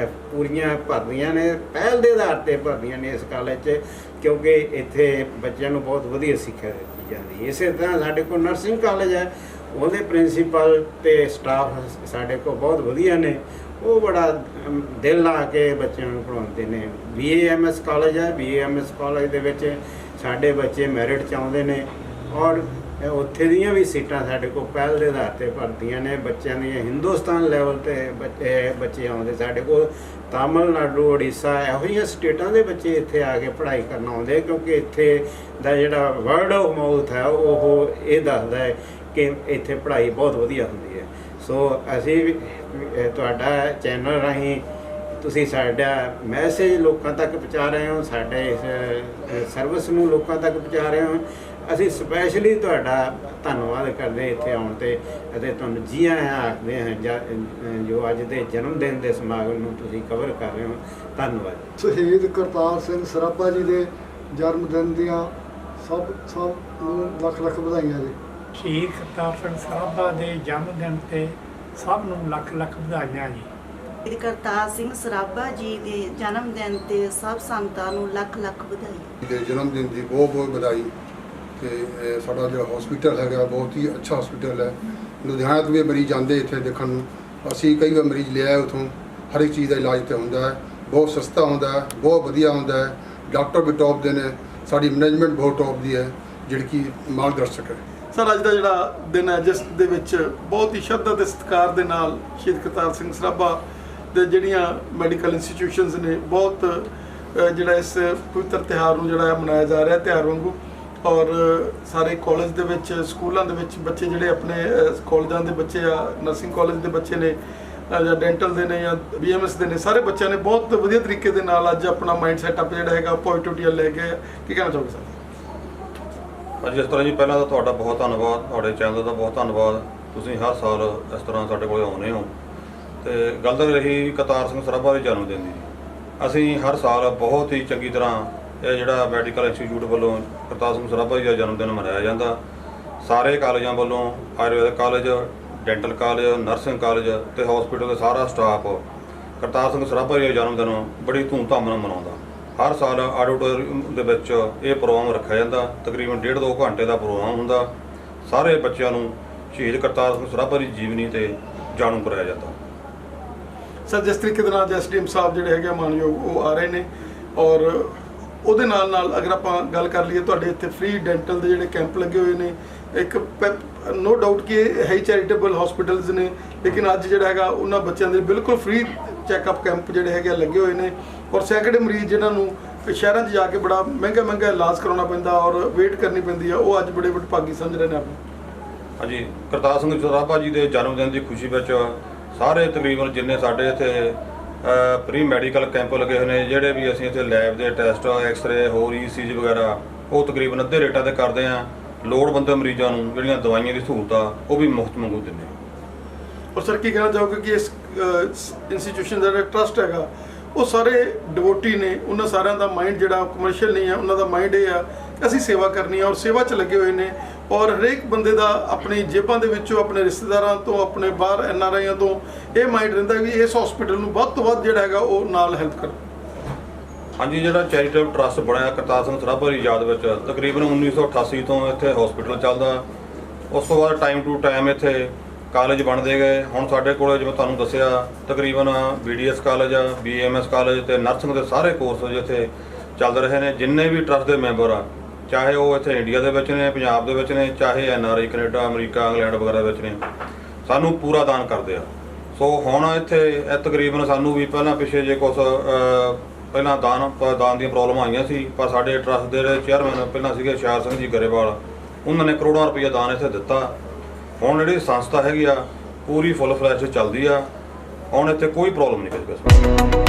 ਪੂਰੀਆਂ ਭਰਦੀਆਂ ਨੇ, ਪਹਿਲ ਦੇ ਆਧਾਰ 'ਤੇ ਭਰਦੀਆਂ ਨੇ ਇਸ ਕਾਲਜ 'ਚ ਕਿਉਂਕਿ ਇੱਥੇ ਬੱਚਿਆਂ ਨੂੰ ਬਹੁਤ ਵਧੀਆ ਸਿੱਖਿਆ ਦਿੱਤੀ ਜਾਂਦੀ ਹੈ। ਇਸੇ ਤਰ੍ਹਾਂ ਸਾਡੇ ਕੋਲ ਨਰਸਿੰਗ ਕਾਲਜ ਹੈ, ਉਹਦੇ ਪ੍ਰਿੰਸੀਪਲ ਤੇ ਸਟਾਫ ਸਾਡੇ ਕੋਲ ਬਹੁਤ ਵਧੀਆ ਨੇ, ਉਹ ਬੜਾ ਦਿਲ ਲਾ ਕੇ ਬੱਚਿਆਂ ਨੂੰ ਪੜ੍ਹਾਉਂਦੇ ਨੇ। BAMS ਕਾਲਜ ਹੈ, BAMS ਕਾਲਜ ਦੇ ਵਿੱਚ ਸਾਡੇ ਬੱਚੇ ਮੈਰਿਟ 'ਚ ਆਉਂਦੇ ਨੇ ਔਰ ਉੱਥੇ ਦੀਆਂ ਵੀ ਸੀਟਾਂ ਸਾਡੇ ਕੋਲ ਪਹਿਲ ਦੇ ਆਧਾਰ 'ਤੇ ਭਰਦੀਆਂ ਨੇ। ਬੱਚਿਆਂ ਦੀਆਂ ਹਿੰਦੁਸਤਾਨ ਲੈਵਲ 'ਤੇ ਬੱਚੇ ਆਉਂਦੇ ਸਾਡੇ ਕੋਲ, ਤਾਮਿਲਨਾਡੂ, ਉੜੀਸਾ ਇਹੋ ਜਿਹੀਆਂ ਸਟੇਟਾਂ ਦੇ ਬੱਚੇ ਇੱਥੇ ਆ ਕੇ ਪੜ੍ਹਾਈ ਕਰਨ ਆਉਂਦੇ ਕਿਉਂਕਿ ਇੱਥੇ ਦਾ ਜਿਹੜਾ ਵਰਡ ਆਫ ਮਾਊਥ ਹੈ ਉਹ ਇਹ ਦੱਸਦਾ ਹੈ ਕਿ ਇੱਥੇ ਪੜ੍ਹਾਈ ਬਹੁਤ ਵਧੀਆ ਹੁੰਦੀ ਹੈ। ਸੋ ਅਸੀਂ ਤੁਹਾਡਾ ਚੈਨਲ ਰਾਹੀਂ ਤੁਸੀਂ ਸਾਡਾ ਮੈਸੇਜ ਲੋਕਾਂ ਤੱਕ ਪਹੁੰਚਾ ਰਹੇ ਹੋ, ਸਾਡੇ ਇਸ ਸਰਵਿਸ ਨੂੰ ਲੋਕਾਂ ਤੱਕ ਪਹੁੰਚਾ ਰਹੇ ਹੋ। ਅਸੀਂ ਸਪੈਸ਼ਲੀ ਤੁਹਾਡਾ ਧੰਨਵਾਦ ਕਰਦੇ ਹਾਂ ਇੱਥੇ ਆਉਣ 'ਤੇ ਅਤੇ ਤੁਹਾਨੂੰ ਜੀ ਆਇਆਂ ਆਖਦੇ ਹਾਂ ਜੋ ਅੱਜ ਦੇ ਜਨਮ ਦਿਨ ਦੇ ਸਮਾਗਮ ਨੂੰ ਤੁਸੀਂ ਕਵਰ ਕਰ ਰਹੇ ਹੋ। ਧੰਨਵਾਦ। ਸ਼ਹੀਦ ਕਰਤਾਰ ਸਿੰਘ ਸਰਾਭਾ ਜੀ ਦੇ ਜਨਮ ਦਿਨ ਦੀਆਂ ਸਭ ਨੂੰ ਲੱਖ ਲੱਖ ਵਧਾਈਆਂ ਜੀ। ਸ਼ਹੀਦ ਕਰਤਾਰ ਸਿੰਘ ਸਰਾਭਾ ਦੇ ਜਨਮ ਦਿਨ ਤੇ ਸਭ ਨੂੰ ਲੱਖ ਲੱਖ ਵਧਾਈਆਂ ਜੀ। ਸ਼ਹੀਦ ਕਰਤਾਰ ਸਿੰਘ ਸਰਾਭਾ ਜੀ ਦੇ ਜਨਮ ਦਿਨ ਤੇ ਸਭ ਸੰਗਤਾਂ ਨੂੰ ਲੱਖ ਲੱਖ ਵਧਾਈ। ਦੇ ਜਨਮ ਦਿਨ ਦੀ ਬਹੁਤ ਬਹੁਤ ਵਧਾਈ। ਤੇ ਸਾਡਾ ਜਿਹੜਾ ਹਸਪੀਟਲ ਹੈਗਾ ਬਹੁਤ ਹੀ ਅੱਛਾ ਹਸਪੀਟਲ ਹੈ। ਲੁਧਿਆਣਾ ਤੋਂ ਵੀ ਮਰੀਜ਼ ਆਉਂਦੇ ਇੱਥੇ ਦੇਖਣ ਨੂੰ, ਅਸੀਂ ਕਈ ਵਾਰ ਮਰੀਜ਼ ਲਿਆਏ ਉੱਥੋਂ। ਹਰ ਇੱਕ ਚੀਜ਼ ਦਾ ਇਲਾਜ ਇੱਥੇ ਹੁੰਦਾ ਹੈ, ਬਹੁਤ ਸਸਤਾ ਹੁੰਦਾ ਹੈ, ਬਹੁਤ ਵਧੀਆ ਹੁੰਦਾ ਹੈ। ਡਾਕਟਰ ਵੀ ਟੌਪ ਦੇ ਨੇ, ਸਾਡੀ ਮੈਨੇਜਮੈਂਟ ਬਹੁਤ ਟੌਪ ਦੀ ਹੈ ਜਿਹੜੀ ਕਿ ਮਾਰਗਦਰਸ਼ਕ ਹੈ। ਸਰ ਅੱਜ ਦਾ ਜਿਹੜਾ ਦਿਨ ਹੈ ਜਿਸ ਦੇ ਵਿੱਚ ਬਹੁਤ ਹੀ ਸ਼ਰਧਾ ਤੇ ਸਤਿਕਾਰ ਦੇ ਨਾਲ ਸ਼ਹੀਦ ਕਰਤਾਰ ਸਿੰਘ ਸਰਾਭਾ ਦੇ ਜਿਹੜੀਆਂ ਮੈਡੀਕਲ ਇੰਸਟੀਟਿਊਸ਼ਨਸ ਨੇ ਬਹੁਤ ਜਿਹੜਾ ਇਸ ਪਵਿੱਤਰ ਤਿਉਹਾਰ ਨੂੰ ਜਿਹੜਾ ਮਨਾਇਆ ਜਾ ਰਿਹਾ ਤਿਉਹਾਰ ਵਾਂਗੂ ਔਰ ਸਾਰੇ ਕਾਲਜ ਦੇ ਵਿੱਚ ਸਕੂਲਾਂ ਦੇ ਵਿੱਚ ਬੱਚੇ ਜਿਹੜੇ ਆਪਣੇ ਕਾਲਜਾਂ ਦੇ ਬੱਚੇ ਆ, ਨਰਸਿੰਗ ਕਾਲਜ ਦੇ ਬੱਚੇ ਨੇ ਜਾਂ ਡੈਂਟਲ ਦੇ ਨੇ ਜਾਂ BMS ਦੇ ਨੇ, ਸਾਰੇ ਬੱਚਿਆਂ ਨੇ ਬਹੁਤ ਵਧੀਆ ਤਰੀਕੇ ਦੇ ਨਾਲ ਅੱਜ ਆਪਣਾ ਮਾਈਂਡ ਸੈਟਅਪ ਜਿਹੜਾ ਹੈਗਾ ਪੋਜ਼ਿਟਿਵਿਟੀ ਲੈ ਕੇ ਕੀ ਕਹਿਣਾ ਚਾਹੋਗੇ ਸਰ? ਅੱਜ ਇਸ ਤਰ੍ਹਾਂ ਜੀ ਪਹਿਲਾਂ ਤਾਂ ਤੁਹਾਡਾ ਬਹੁਤ ਧੰਨਵਾਦ, ਤੁਹਾਡੇ ਚੈਨਲ ਦਾ ਬਹੁਤ ਧੰਨਵਾਦ। ਤੁਸੀਂ ਹਰ ਸਾਲ ਇਸ ਤਰ੍ਹਾਂ ਸਾਡੇ ਕੋਲ ਆਉਂਦੇ ਹੋ ਤੇ ਗੱਲ ਤਾਂ ਰਹੀ ਕਰਤਾਰ ਸਿੰਘ ਸਰਾਭਾ ਦੇ ਜਨਮ ਦਿਨ ਦੀ। ਅਸੀਂ ਹਰ ਸਾਲ ਬਹੁਤ ਹੀ ਚੰਗੀ ਤਰ੍ਹਾਂ ਇਹ ਜਿਹੜਾ ਮੈਡੀਕਲ ਇੰਸਟੀਚਿਊਟ ਵੱਲੋਂ ਕਰਤਾਰ ਸਿੰਘ ਸਰਾਭਾ ਜੀ ਦਾ ਜਨਮ ਦਿਨ ਮਨਾਇਆ ਜਾਂਦਾ। ਸਾਰੇ ਕਾਲਜਾਂ ਵੱਲੋਂ Ayurvedic college, dental college, nursing college ਤੇ ਹਸਪੀਟਲ ਦਾ ਸਾਰਾ ਸਟਾਫ ਕਰਤਾਰ ਸਿੰਘ ਸਰਾਭਾ ਜੀ ਦਾ ਜਨਮ ਦਿਨ ਬੜੀ ਧੂਮਧਾਮ ਨਾਲ ਮਨਾਉਂਦਾ। ਹਰ ਸਾਲ ਆਡੀਟੋਰੀਅਮ ਦੇ ਵਿੱਚ ਇਹ ਪ੍ਰੋਗਰਾਮ ਰੱਖਿਆ ਜਾਂਦਾ, ਤਕਰੀਬਨ 1.5-2 ਘੰਟੇ ਦਾ ਪ੍ਰੋਗਰਾਮ ਹੁੰਦਾ। ਸਾਰੇ ਬੱਚਿਆਂ ਨੂੰ ਸ਼ਹੀਦ ਕਰਤਾਰ ਸਿੰਘ ਸਰਾਭਾ ਦੀ ਜੀਵਨੀ ਤੇ ਜਾਣੂ ਕਰਾਇਆ ਜਾਂਦਾ। ਸਰ ਜਿਸ ਤਰੀਕੇ ਦੇ ਨਾਲ SDM ਸਾਹਿਬ ਜਿਹੜੇ ਹੈਗੇ ਮਾਨਯੋਗ ਉਹ ਆ ਰਹੇ ਨੇ ਔਰ ਉਹਦੇ ਨਾਲ ਅਗਰ ਆਪਾਂ ਗੱਲ ਕਰ ਲਈਏ ਤੁਹਾਡੇ ਇੱਥੇ ਫ੍ਰੀ ਡੈਂਟਲ ਦੇ ਜਿਹੜੇ ਕੈਂਪ ਲੱਗੇ ਹੋਏ ਨੇ, ਇੱਕ ਨੋ ਡਾਊਟ ਕਿ ਇਹ ਹੈ ਚੈਰੀਟੇਬਲ ਹਸਪੀਟਲਸ ਨੇ, ਲੇਕਿਨ ਅੱਜ ਜਿਹੜਾ ਹੈਗਾ ਉਹਨਾਂ ਬੱਚਿਆਂ ਦੇ ਬਿਲਕੁਲ ਫ੍ਰੀ ਚੈੱਕਅਪ ਕੈਂਪ ਜਿਹੜੇ ਹੈਗੇ ਲੱਗੇ ਹੋਏ ਨੇ ਔਰ ਸੈਂਕੜੇ ਮਰੀਜ਼ ਜਿਨ੍ਹਾਂ ਨੂੰ ਸ਼ਹਿਰਾਂ 'ਚ ਜਾ ਕੇ ਬੜਾ ਮਹਿੰਗਾ ਇਲਾਜ ਕਰਾਉਣਾ ਪੈਂਦਾ ਔਰ ਵੇਟ ਕਰਨੀ ਪੈਂਦੀ ਆ, ਉਹ ਅੱਜ ਬੜੇ ਭਾਗੀ ਸਮਝ ਰਹੇ ਨੇ ਆਪਣੇ। ਹਾਂਜੀ, ਕਰਤਾਰ ਸਿੰਘ ਸਰਾਭਾ ਜੀ ਦੇ ਜਨਮ ਦਿਨ ਦੀ ਖੁਸ਼ੀ ਵਿੱਚ ਸਾਰੇ ਤਕਰੀਬਨ ਜਿੰਨੇ ਸਾਡੇ ਇੱਥੇ ਪ੍ਰੀ ਮੈਡੀਕਲ ਕੈਂਪ ਲੱਗੇ ਹੋਏ ਨੇ, ਜਿਹੜੇ ਵੀ ਅਸੀਂ ਇੱਥੇ ਲੈਬ ਦੇ ਟੈਸਟ, ਐਕਸਰੇ, ਹੋਰ ECG ਵਗੈਰਾ ਉਹ ਤਕਰੀਬਨ ਅੱਧੇ ਰੇਟਾਂ 'ਤੇ ਕਰਦੇ ਹਾਂ। ਲੋੜਵੰਦ ਮਰੀਜ਼ਾਂ ਨੂੰ ਜਿਹੜੀਆਂ ਦਵਾਈਆਂ ਦੀ ਸਹੂਲਤ ਆ ਉਹ ਵੀ ਮੁਫਤ ਮੰਗੂ ਦਿੰਦੇ ਹਾਂ। ਔਰ ਸਰ ਕੀ ਕਹਿਣਾ ਚਾਹੋਗੇ ਕਿ ਇਸ ਇੰਸਟੀਟਿਊਸ਼ਨ ਦਾ ਜਿਹੜਾ ਟਰਸਟ ਹੈਗਾ ਉਹ ਸਾਰੇ ਡਿਵੋਟੀ ਨੇ, ਉਹਨਾਂ ਸਾਰਿਆਂ ਦਾ ਮਾਈਂਡ ਜਿਹੜਾ ਕਮਰਸ਼ੀਅਲ ਨਹੀਂ ਹੈ, ਉਹਨਾਂ ਦਾ ਮਾਈਂਡ ਇਹ ਆ ਕਿ ਅਸੀਂ ਸੇਵਾ ਕਰਨੀ ਆ ਔਰ ਸੇਵਾ 'ਚ ਲੱਗੇ ਹੋਏ ਨੇ ਔਰ ਹਰੇਕ ਬੰਦੇ ਦਾ ਆਪਣੀ ਜੇਬਾਂ ਦੇ ਵਿੱਚੋਂ, ਆਪਣੇ ਰਿਸ਼ਤੇਦਾਰਾਂ ਤੋਂ, ਆਪਣੇ ਬਾਹਰ NRIਆਂ ਤੋਂ ਇਹ ਮਾਈਂਡ ਰਹਿੰਦਾ ਵੀ ਇਸ ਹਸਪੀਟਲ ਨੂੰ ਵੱਧ ਤੋਂ ਵੱਧ ਜਿਹੜਾ ਹੈਗਾ ਉਹ ਨਾਲ ਹੈਲਪ ਕਰ। ਹਾਂਜੀ, ਜਿਹੜਾ ਚੈਰੀਟੇਬਲ ਟਰਸਟ ਬਣਿਆ ਕਰਤਾਰ ਸਿੰਘ ਸਰਾਭਾ ਦੀ ਯਾਦ ਵਿੱਚ ਤਕਰੀਬਨ 1988 ਤੋਂ ਇੱਥੇ ਹਸਪੀਟਲ ਚੱਲਦਾ। ਉਸ ਤੋਂ ਬਾਅਦ ਟਾਈਮ ਟੂ ਟਾਈਮ ਇੱਥੇ ਕਾਲਜ ਬਣਦੇ ਗਏ। ਹੁਣ ਸਾਡੇ ਕੋਲ ਜਿਵੇਂ ਤੁਹਾਨੂੰ ਦੱਸਿਆ ਤਕਰੀਬਨ BDS ਕਾਲਜ, BAMS ਕਾਲਜ ਤੇ ਨਰਸਿੰਗ ਦੇ ਸਾਰੇ ਕੋਰਸ ਇੱਥੇ ਚੱਲ ਰਹੇ ਨੇ। ਜਿੰਨੇ ਵੀ ਟਰਸਟ ਦੇ ਮੈਂਬਰ ਆ, ਚਾਹੇ ਉਹ ਇੱਥੇ ਇੰਡੀਆ ਦੇ ਵਿੱਚ ਨੇ, ਪੰਜਾਬ ਦੇ ਵਿੱਚ ਨੇ, ਚਾਹੇ NRI ਕੈਨੇਡਾ, ਅਮਰੀਕਾ, ਇੰਗਲੈਂਡ ਵਗੈਰਾ ਵਿੱਚ ਨੇ, ਸਾਨੂੰ ਪੂਰਾ ਦਾਨ ਕਰਦੇ ਆ। ਸੋ ਹੁਣ ਇੱਥੇ ਤਕਰੀਬਨ ਸਾਨੂੰ ਵੀ ਪਹਿਲਾਂ ਪਿੱਛੇ ਜੇ ਕੁਛ ਪਹਿਲਾਂ ਦਾਨ ਦੀਆਂ ਪ੍ਰੋਬਲਮ ਆਈਆਂ ਸੀ, ਪਰ ਸਾਡੇ ਟਰਸਟ ਦੇ ਜਿਹੜੇ ਚੇਅਰਮੈਨ ਪਹਿਲਾਂ ਸੀਗੇ ਸ਼ਾਰ ਸਿੰਘ ਜੀ ਗਰੇਵਾਲ, ਉਹਨਾਂ ਨੇ ਕਰੋੜਾਂ ਰੁਪਈਆ ਦਾਨ ਇੱਥੇ ਦਿੱਤਾ। ਹੁਣ ਜਿਹੜੀ ਸੰਸਥਾ ਹੈਗੀ ਆ ਪੂਰੀ ਫੁੱਲ ਫਲੈਸ਼ ਚੱਲਦੀ ਆ। ਹੁਣ ਇੱਥੇ ਕੋਈ ਪ੍ਰੋਬਲਮ ਨਹੀਂ ਕਿਸੇ ਕਿਸਮ ਦੀ।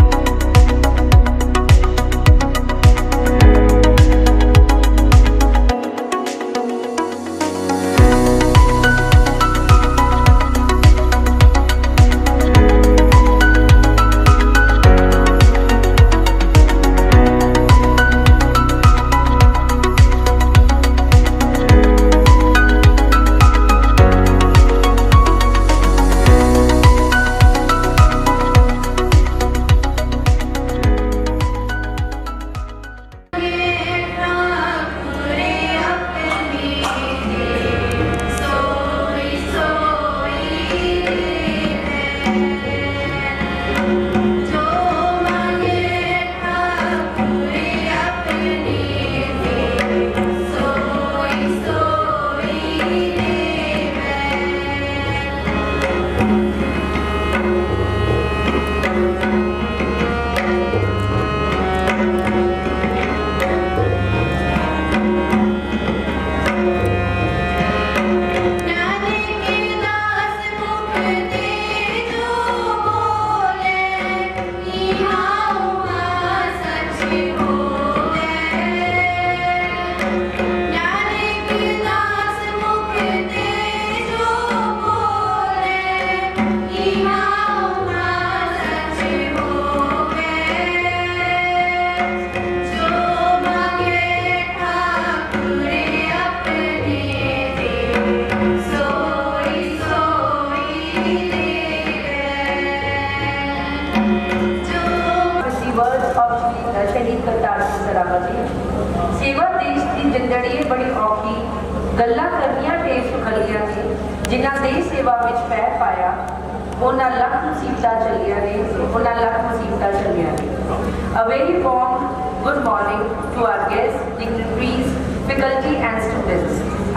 शहीद करतार सिंह सराभा जी। सेवा देश की जिंदड़ी बड़ी औखी गल्लां करनियां टेप खलियां ने, जिन्हां देश सेवा विच पैर पाया उन्हां लख मुसीबतां चलियां ने, उन्हां लख मुसीबतां चलियां ने। A very warm good morning to our guests, dignitaries, faculty and students.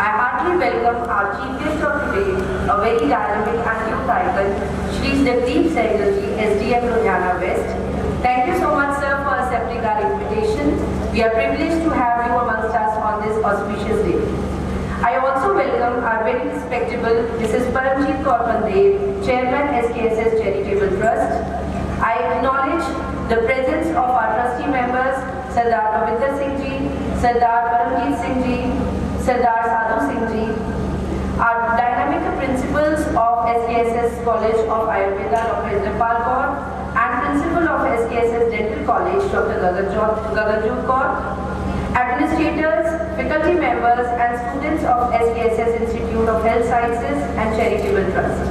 I heartily welcome our chief guest of today, a very dynamic and new title, Shri Jagdeep Sehgal ji, SDM Ludhiana West. Thank you so much, sir, for accepting our invitation. We are privileged to have you amongst us on this auspicious day. I also welcome our very respectable Mrs. Paramjit Kaur Pandev, Chairman SKSS Charitable Trust. I acknowledge the presence of our trustee members, Sardar Pavinder Singh ji, Sardar Paramjit Singh ji, Sardar Sadhu Singh ji, our dynamic principals of SKSS College of Ayurveda, Dr. Indrapal Kaur, and principal of SKSS Dental College, Dr. Gaganjot Kaur, administrators, faculty members and students of SKSS Institute of Health Sciences and Charitable Trust.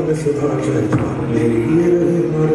में सुधा चढ़ा मेरी ये रहे मर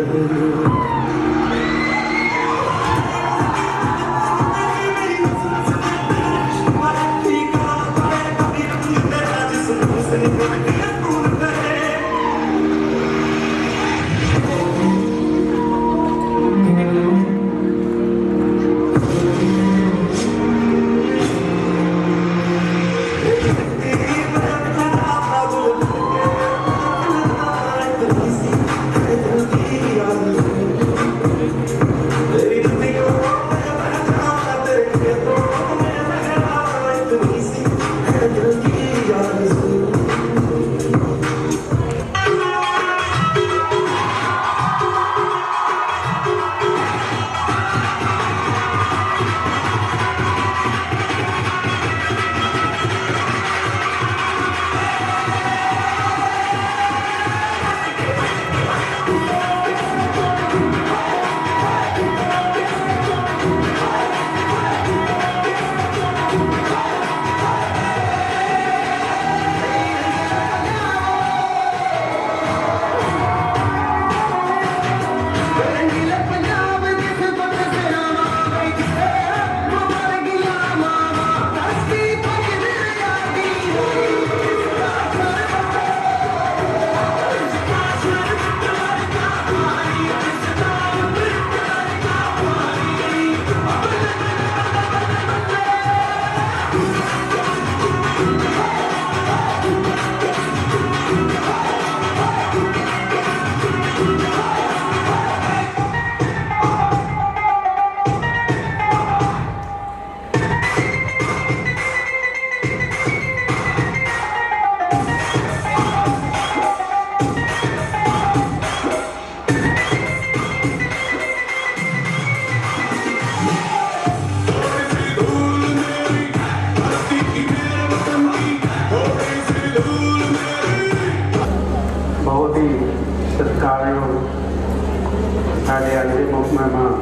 साढ़े आज के मुख्य मेहमान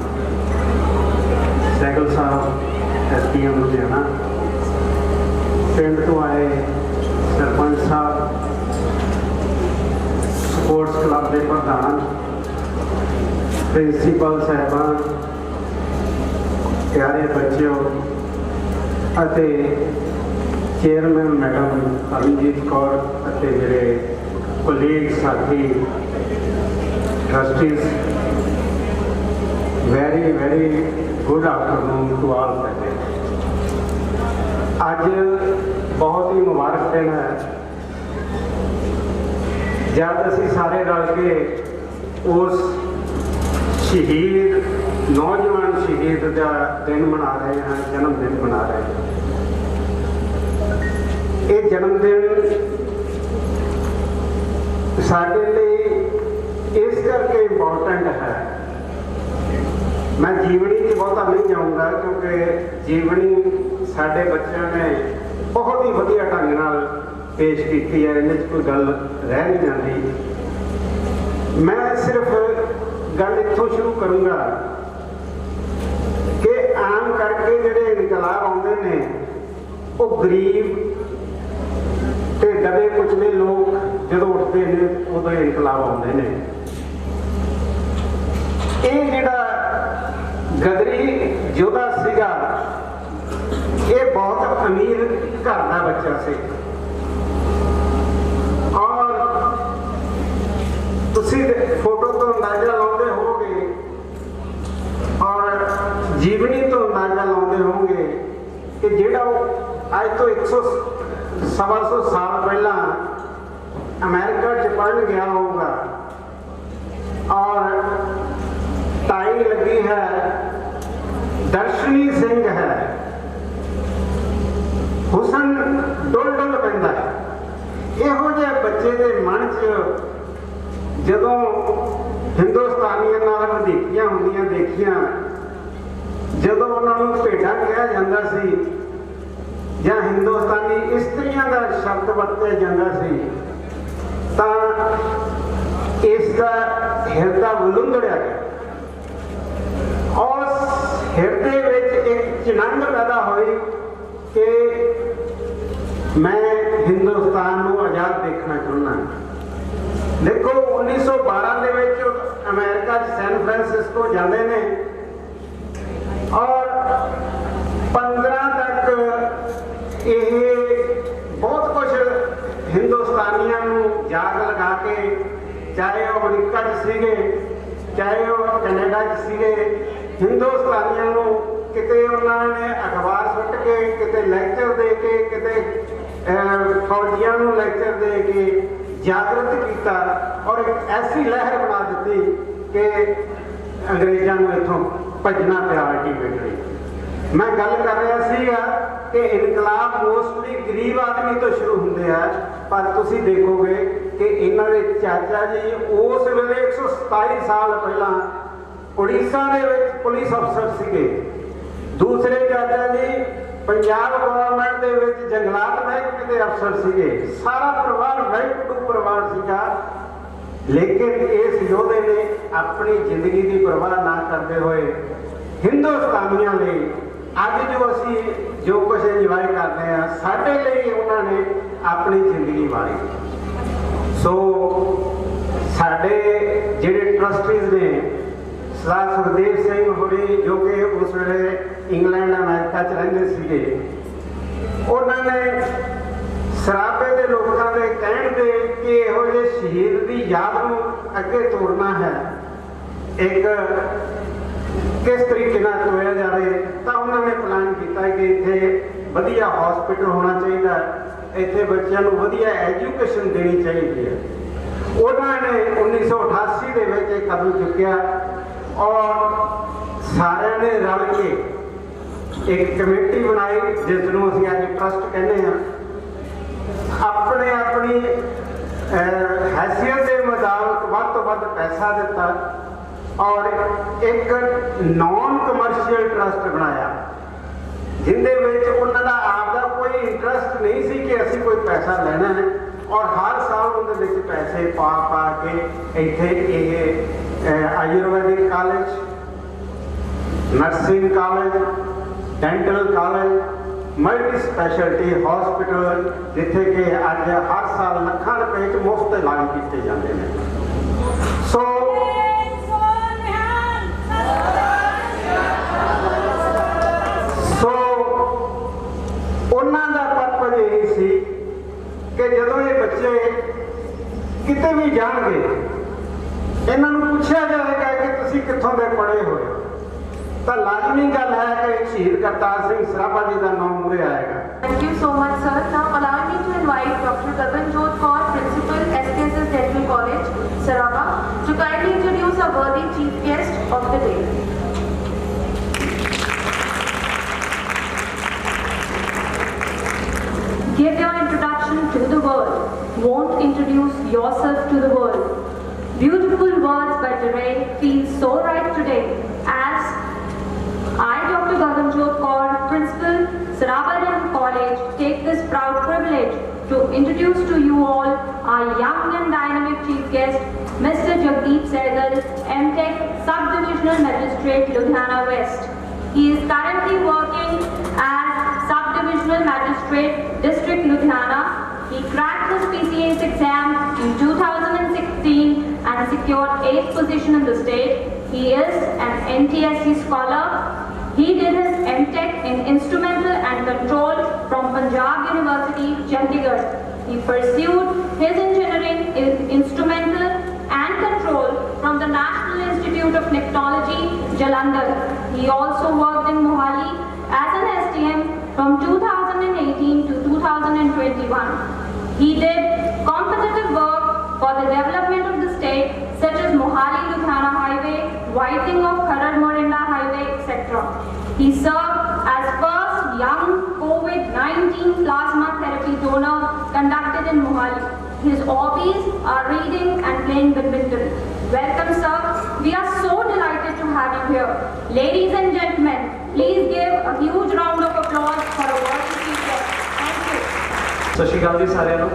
सैगल साहब SPM लुधियाना, पिंड तो आए सरपंच साहब, स्पोर्ट्स क्लब के प्रधान, प्रिंसीपल साहबान, प्यारे बच्चों ਅਤੇ चेयरमैन मैडम अरनजीत कौर ਅਤੇ मेरे कोलीग साथी trustees, very very good afternoon to all. अज बहुत ही मुबारक दिन है जब असी सारे रल के उस शहीद नौजवान शहीद का दिन मना रहे हैं, जन्मदिन मना रहे हैं। ये जन्मदिन साडे लिए इस करके इम्पोर्टेंट है। मैं जीवनी च बहुता नहीं जाऊँगा क्योंकि जीवनी साडे बच्चों ने बहुत ही वधिया ढंग नाल पेश की है, इन्हें कोई गल रह नहीं जाती। मैं सिर्फ गल इत्थों शुरू करूँगा कि आम करके जिहड़े इनकलाब आउंदे ने वो गरीब ते दबे कुचले लोग जो उठते हैं उदों इनकलाब आउंदे ने। ये जिहड़ा गदरी योद्धा सीगा ये बहुत अमीर घर का बच्चा से और तुसी फोटो तो अंदाजा लाते होगे और जीवनी तो अंदाजा लाते होंगे कि जिहड़ा अज तो 100-125 साल पहला अमेरिका च पढ़न गया होगा और टाई लगी है, दर्शनी सिंह है, हुसन डुल डुल पैंदा है। इहो जिहे बच्चे के मन च जदों हिंदुस्तानियों नाल वधीकियां हुंदियां देखियां, जदों उन्होंने भेडा कहा जाता सी या हिंदुस्तानी इस्त्रियां का शब्द वरत्या जाता सी तां इसका हिरदा वलुंदड़िया गया और हिरदे विच एक चिनंग पैदा हुई कि मैं हिंदुस्तान को आज़ाद देखना चाहना। देखो 1912 ਦੇ ਵਿੱਚ ਅਮਰੀਕਾ 'ਚ ਸੈਨ ਫਰਾਂਸਿਸਕੋ ਜਾਂਦੇ ਨੇ ਔਰ 15 ਤੱਕ ਇਹ ਬਹੁਤ ਕੁਝ ਹਿੰਦੁਸਤਾਨੀਆਂ ਨੂੰ ਯਾਦ ਲਗਾ ਕੇ, ਚਾਹੇ ਉਹ ਅਮਰੀਕਾ 'ਚ ਸੀਗੇ, ਚਾਹੇ ਉਹ ਕੈਨੇਡਾ 'ਚ ਸੀਗੇ, ਹਿੰਦੁਸਤਾਨੀਆਂ ਨੂੰ ਕਿਤੇ ਉਹਨਾਂ ਨੇ ਅਖਬਾਰ ਸੁੱਟ ਕੇ, ਕਿਤੇ ਲੈਕਚਰ ਦੇ ਕੇ, ਕਿਤੇ ਫੌਜੀਆਂ ਨੂੰ ਲੈਕਚਰ ਦੇ ਕੇ ਜਾਗਰਤ ਕੀਤਾ ਔਰ ਇੱਕ ਐਸੀ ਲਹਿਰ ਬਣਾ ਦਿੱਤੀ ਕਿ ਅੰਗਰੇਜ਼ਾਂ ਨੂੰ ਇੱਥੋਂ ਭੱਜਣਾ ਪਿਆ ਅਲਟੀਮੇਟਲੀ। ਮੈਂ ਗੱਲ ਕਰ ਰਿਹਾ ਸੀਗਾ ਕਿ ਇਨਕਲਾਬ ਮੋਸਟਲੀ ਗਰੀਬ ਆਦਮੀ ਤੋਂ ਸ਼ੁਰੂ ਹੁੰਦੇ ਆ, ਪਰ ਤੁਸੀਂ ਦੇਖੋਗੇ ਕਿ ਇਹਨਾਂ ਦੇ ਚਾਚਾ ਜੀ ਉਸ ਵੇਲੇ 127 ਸਾਲ ਪਹਿਲਾਂ ਉੜੀਸਾ ਦੇ ਵਿੱਚ ਪੁਲਿਸ ਅਫਸਰ ਸੀਗੇ। ਦੂਸਰੇ ਚਾਚਾ ਜੀ ਪੰਜਾਬ ਗਵਰਨਮੈਂਟ ਦੇ ਵਿੱਚ ਜੰਗਲਾਤ ਮਹਿਕਮੇ ਦੇ ਅਫਸਰ ਸੀਗੇ। ਸਾਰਾ ਪਰਿਵਾਰ ਵੈਲਟੂ ਪਰਿਵਾਰ ਸੀਗਾ, ਲੇਕਿਨ ਇਸ ਯੋਧੇ ਨੇ ਆਪਣੀ ਜ਼ਿੰਦਗੀ ਦੀ ਪਰਵਾਹ ਨਾ ਕਰਦੇ ਹੋਏ ਹਿੰਦੁਸਤਾਨੀਆਂ ਲਈ ਅੱਜ ਜੋ ਕੁਝ ਇੰਜੋਏ ਕਰਦੇ ਆ, ਸਾਡੇ ਲਈ ਉਹਨਾਂ ਨੇ ਆਪਣੀ ਜ਼ਿੰਦਗੀ ਵਾਰੀ। ਸੋ ਸਾਡੇ ਜਿਹੜੇ ਟਰਸਟੀਜ਼ ਨੇ ਸਰਦਾਰ ਸੁਖਦੇਵ ਸਿੰਘ ਹੋਰੀ, ਜੋ ਕਿ ਉਸ ਵੇਲੇ ਇੰਗਲੈਂਡ ਅਮਰੀਕਾ 'ਚ ਰਹਿੰਦੇ ਸੀਗੇ, ਉਹਨਾਂ ਨੇ ਸਰਾਭੇ ਦੇ ਲੋਕਾਂ ਦੇ ਕਹਿਣ ਦੇ ਕਿ ਇਹੋ ਜਿਹੇ ਸ਼ਹੀਦ ਦੀ ਯਾਦ ਨੂੰ ਅੱਗੇ ਤੋਰਨਾ ਹੈ, ਇੱਕ ਕਿਸ ਤਰੀਕੇ ਨਾਲ ਤੋਰਿਆ ਜਾਵੇ, ਤਾਂ ਉਹਨਾਂ ਨੇ ਪਲਾਨ ਕੀਤਾ ਕਿ ਇੱਥੇ ਵਧੀਆ ਹਸਪੀਟਲ ਹੋਣਾ ਚਾਹੀਦਾ, ਇੱਥੇ ਬੱਚਿਆਂ ਨੂੰ ਵਧੀਆ ਐਜੂਕੇਸ਼ਨ ਦੇਣੀ ਚਾਹੀਦੀ ਹੈ। ਉਹਨਾਂ ਨੇ 1988 ਦੇ ਵਿੱਚ ਇਹ ਕਦਮ ਚੁੱਕਿਆ ਔਰ ਸਾਰਿਆਂ ਨੇ ਰਲ ਕੇ ਇੱਕ ਕਮੇਟੀ ਬਣਾਈ, ਜਿਸ ਨੂੰ ਅਸੀਂ ਅੱਜ ਟਰਸਟ ਕਹਿੰਦੇ ਹਾਂ। ਆਪਣੀ ਹੈਸੀਅਤ ਦੇ ਮੁਤਾਬਕ ਵੱਧ ਤੋਂ ਵੱਧ ਪੈਸਾ ਦਿੱਤਾ ਔਰ ਇੱਕ ਨਾਨ ਕਮਰਸ਼ੀਅਲ ਟਰਸਟ ਬਣਾਇਆ, ਜਿੰਦੇ ਵਿੱਚ ਉਹਨਾਂ ਦਾ ਆਪ ਦਾ ਕੋਈ ਇੰਟਰਸਟ ਨਹੀਂ ਸੀ ਕਿ ਅਸੀਂ ਕੋਈ ਪੈਸਾ ਲੈਣਾ ਹੈ, ਔਰ ਹਰ ਸਾਲ ਉਹਦੇ ਵਿੱਚ ਪੈਸੇ ਪਾ ਕੇ ਇੱਥੇ ਇਹ ayurvedic college, nursing college, dental college, multi speciality hospital, ਜਿੱਥੇ ਕਿ ਅੱਜ ਹਰ ਸਾਲ ਲੱਖਾਂ ਰੁਪਏ 'ਚ ਮੁਫਤ ਇਲਾਜ ਕੀਤੇ ਜਾਂਦੇ ਨੇ। ਸੋ ਉਹਨਾਂ ਦਾ ਪਰਪਸ ਇਹ ਸੀ ਕਿ ਜਦੋਂ ਇਹ ਬੱਚੇ ਕਿਤੇ ਵੀ ਜਾਣਗੇ, ਇਹਨਾਂ ਨੂੰ ਪੁੱਛਿਆ ਜਾਏਗਾ ਕਿ ਤੁਸੀਂ ਕਿੱਥੋਂ ਦੇ ਪੜ੍ਹੇ ਹੋਏ ਹੋ, ਤਾਂ ਲਾਜ਼ਮੀ ਗੱਲ ਹੈ ਕਿ ਸ਼ਹੀਦ ਕਰਤਾਰ ਸਿੰਘ ਸਰਾਭਾ ਜੀ ਦਾ ਨਾਮ ਮੂਹਰੇ ਆਏਗਾ। Thank you so much, sir. Now allow me to invite Dr. Gaganjot Kaur, Principal, SKSS Dental College, Saraba, to kindly introduce our worthy chief guest of the day. Give your introduction to the world. Won't introduce yourself to the world. Beautiful words by Duray feel so right today as I, Dr. Gaganjot Kaur, Principal, Saraba Dental College, take this proud privilege to introduce to you all our young and dynamic chief guest, Mr. Jagdeep Sehgal, MTech, Sub-Divisional Magistrate, Ludhiana West. He is currently working as Sub-Divisional Magistrate, District Ludhiana. He cracked his PCAS exam in 2016 and secured 8th position in the state. He is an NTSC scholar. He did his MTech in Instrumental and Control from Punjab University, Chandigarh. He pursued his engineering in Instrumental and Control from the National Institute of Technology, Jalandhar. He also worked in Mohali as an STM from 2018 to 2021. He did competitive work for the development of the state, such as Mohali-Ludhiana Highway, widening of Kharar-Morinda Highway, etc. He served as first young COVID-19 plasma therapy donor conducted in Mohali. His hobbies are reading and playing badminton. Welcome, sir. We are so delighted to have you here. Ladies and gentlemen, please give a huge round of applause for our worthy speaker. Thank you. ਸਤਿ ਸ਼੍ਰੀ ਅਕਾਲ ਜੀ ਸਾਰਿਆਂ ਨੂੰ।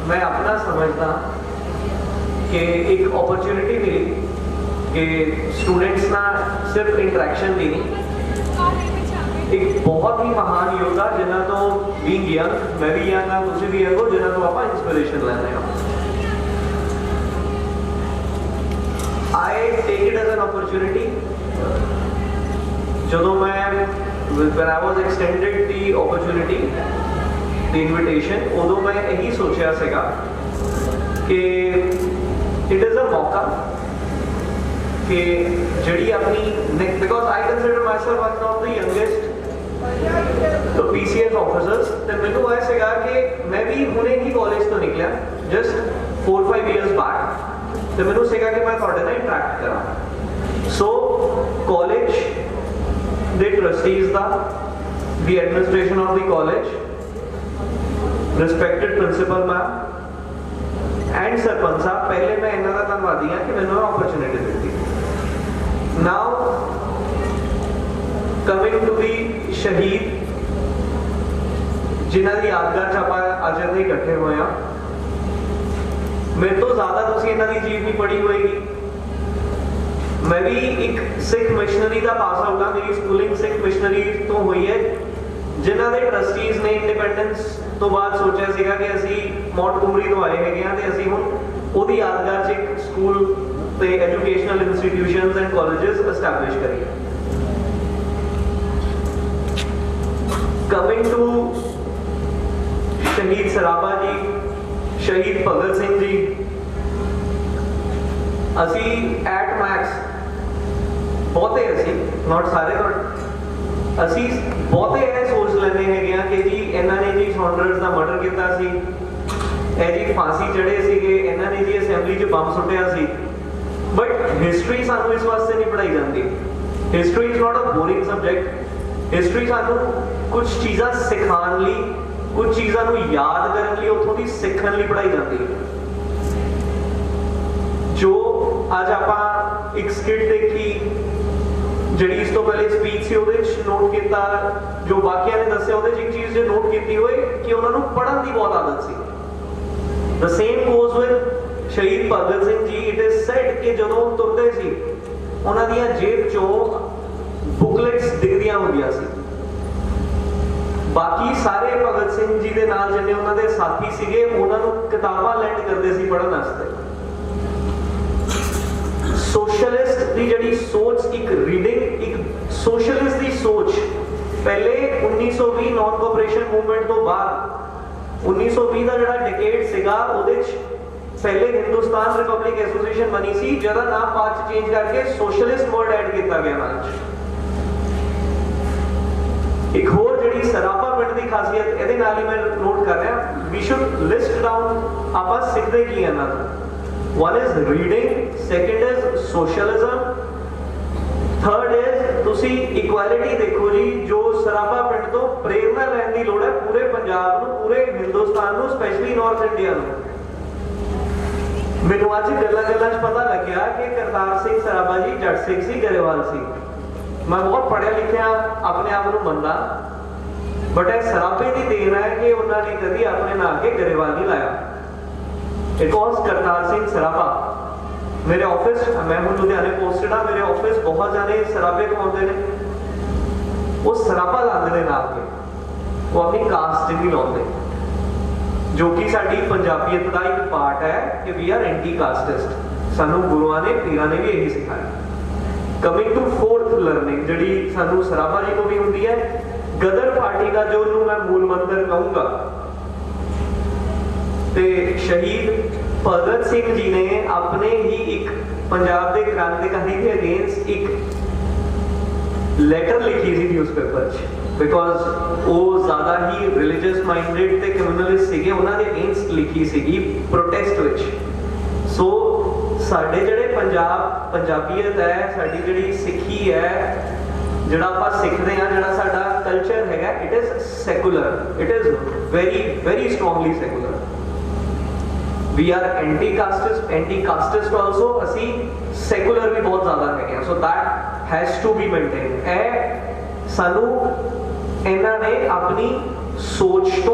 मैं अपना समझता कि एक opportunity मिली कि स्टूडेंट्स ना सिर्फ इंटरेक्शन दी नहीं, एक बहुत ही महान योद्धा जिन्हों तो बीइंग यंग, मैं भी यंग हाँ, तुसीं भी यंग हो, जिन्हों तो आप इंस्पिरेशन लैंदे हो। I take it as an opportunity. जदों मैं when I was extended the opportunity, the invitation, उदों मैं यही सोचा सीगा कि it is a मौका कि जड़ी अपनी, because I consider myself one of the youngest तो PCS ऑफिसर्स, तो मैनू ऐ सीगा कि मैं भी हुणे ही कॉलेज तो निकलिया जस्ट 4-5 years बैक, तो मैनू सीगा कि मैं तुहाडे नाल इंटरैक्ट करा। So college the trustees da, the administration of the college, respected principal ma'am and sarpanch साहब, पहले मैं इन्हां दा धन्नवादी हां कि मैनूं अपॉर्चुनिटी दित्ती। Now coming to the शहीद जिन्हां दी यादगार च आपां अज इत्थे इकट्ठे होए हां, मेरे तो ज़्यादा तुसीं इन्हां दी जीवनी पढ़ी होएगी। मैं भी एक सिख मिशनरी का पास आउट हाँ, मेरी स्कूलिंग सिख मिशनरी तो हुई है, जिन्हों के ट्रस्टीज ने इंडिपेंडेंस तो बाद सोचा सीगा कि असी मौंटगोमरी तो आए हैं तो असी हुण उहदी यादगार च एक स्कूल ते educational institutions and colleges establish करिए। कमिंग टू शहीद सराभा जी, शहीद भगत सिंह जी, असी एट मैक्स बहुते असी नॉट सारे असी बहुते यह सोच लेंदे हैं कि जी इन्हां ने जी सौंडर्स का मर्डर किया सी, ए जी फांसी चढ़े सीगे, इन्हां ने जी असैंबली च बंब सुट्टिया सी। बट हिस्टरी सानू इस वास्ते नहीं पढ़ाई जाती। History is not a boring subject. History सानू कुछ चीज़ां सिखाने लई, कुछ चीज़ां नू याद करने लई, उत्थों दी सीखण लई पढ़ाई जाती है। जो अज आप एक स्किट देखी जिहड़ी इस तो पहले स्पीच सी उहदे विच नोट किया, जो बाकियां ने दस्सिया उहदे विच एक चीज़ जो नोट की होए कि उन्होंने पढ़न की बहुत आदत सी। द सेम गोज विद शहीद Bhagat Singh ji. It is said कि जदों तुरदे सी उन्हां दीयां जेब चों बुकलेट्स दिखदियां हुंदियां सी। बाकी सारे भगत सिंह जी दे नाल जिन्ने उन्हां दे साथी सीगे उन्हां नूं किताबां लैंड करदे सी पढ़न वास्ते। सोशलिस्ट की जिहड़ी सोच, एक रीडिंग, एक सोशलिस्ट की सोच पहले 1920 नॉन कोऑपरेशन मूवमेंट तो बाद 1920 का जिहड़ा डिकेड सीगा उहदे च पहले हिंदुस्तान रिपब्लिक एसोसीएशन बनी सी, जिहदा नाम बाद च चेंज करके सोशलिस्ट वर्ड ऐड किया गया नाम च। एक होर जिहड़ी सराभा पिंड की खासियत इहदे नाल ही मैं नोट कर रहा, वी शुड लिस्ट डाउन आपां सिखदे की इन्हां तों। One is reading, second is socialism, third is तुसी इक्वालिटी देखो जी, जो सराभा पिंड तो प्रेरणा लैण दी लोड़ है पूरे पंजाब नूं, पूरे हिंदुस्तान नूं, स्पैशली नॉर्थ इंडिया नूं। मैनूं अज गल्लां-गल्लां च पता लग्या कि करतार सिंह सराभा जी जट सिख सी, गरेवाल सी। मैं बहुत पढ़िया लिखिया अपने आप नूं मनदा, बट यह सराभे की देन है कि उन्होंने कभी अपने नाल के गरेवाल नहीं लाया। It was Kartar Singh Sarabha. मेरे ऑफिस, मैं हूँ लुधियाने पोस्टेड हाँ, मेरे ऑफिस बहुत जाने सराभे तो आते हैं, वो सराभा लाते हैं नाल के, वो अपनी कास्ट नहीं लाते, जो कि साडी पंजाबीयत का एक पार्ट है कि वी आर एंटी कास्टिस्ट। सानू गुरुआं ने, पीरां ने भी यही सिखाया। कमिंग टू फोर्थ लर्निंग जिहड़ी सानू सराभा जी को भी हुंदी है, गदर पार्टी का जो मैं मूल मंत्र कहूँगा, ते शहीद भगत सिंह जी ने अपने ही एक पंजाब के क्रांतिकारी के अगेंस्ट एक लेटर लिखी थी न्यूज़पेपर च, बिकॉज वो ज़्यादा ही रिलीजियस माइंडेड ते कम्युनलिस्ट सीगे, उन्होंने अगेंस्ट लिखी सीगी प्रोटेस्ट विच। सो साडे जिहड़े पंजाबीयत है, साडी जिहड़ी सिक्खी है, जिहड़ा आपां सिखदे हां, जिहड़ा साडा कल्चर हैगा, it is secular, it is very very strongly secular. We are anti-casteist also, असी secular भी बहुत ज़्यादा है, so that has to be maintained। ए सानू इन्हां ने अपनी सोच तो,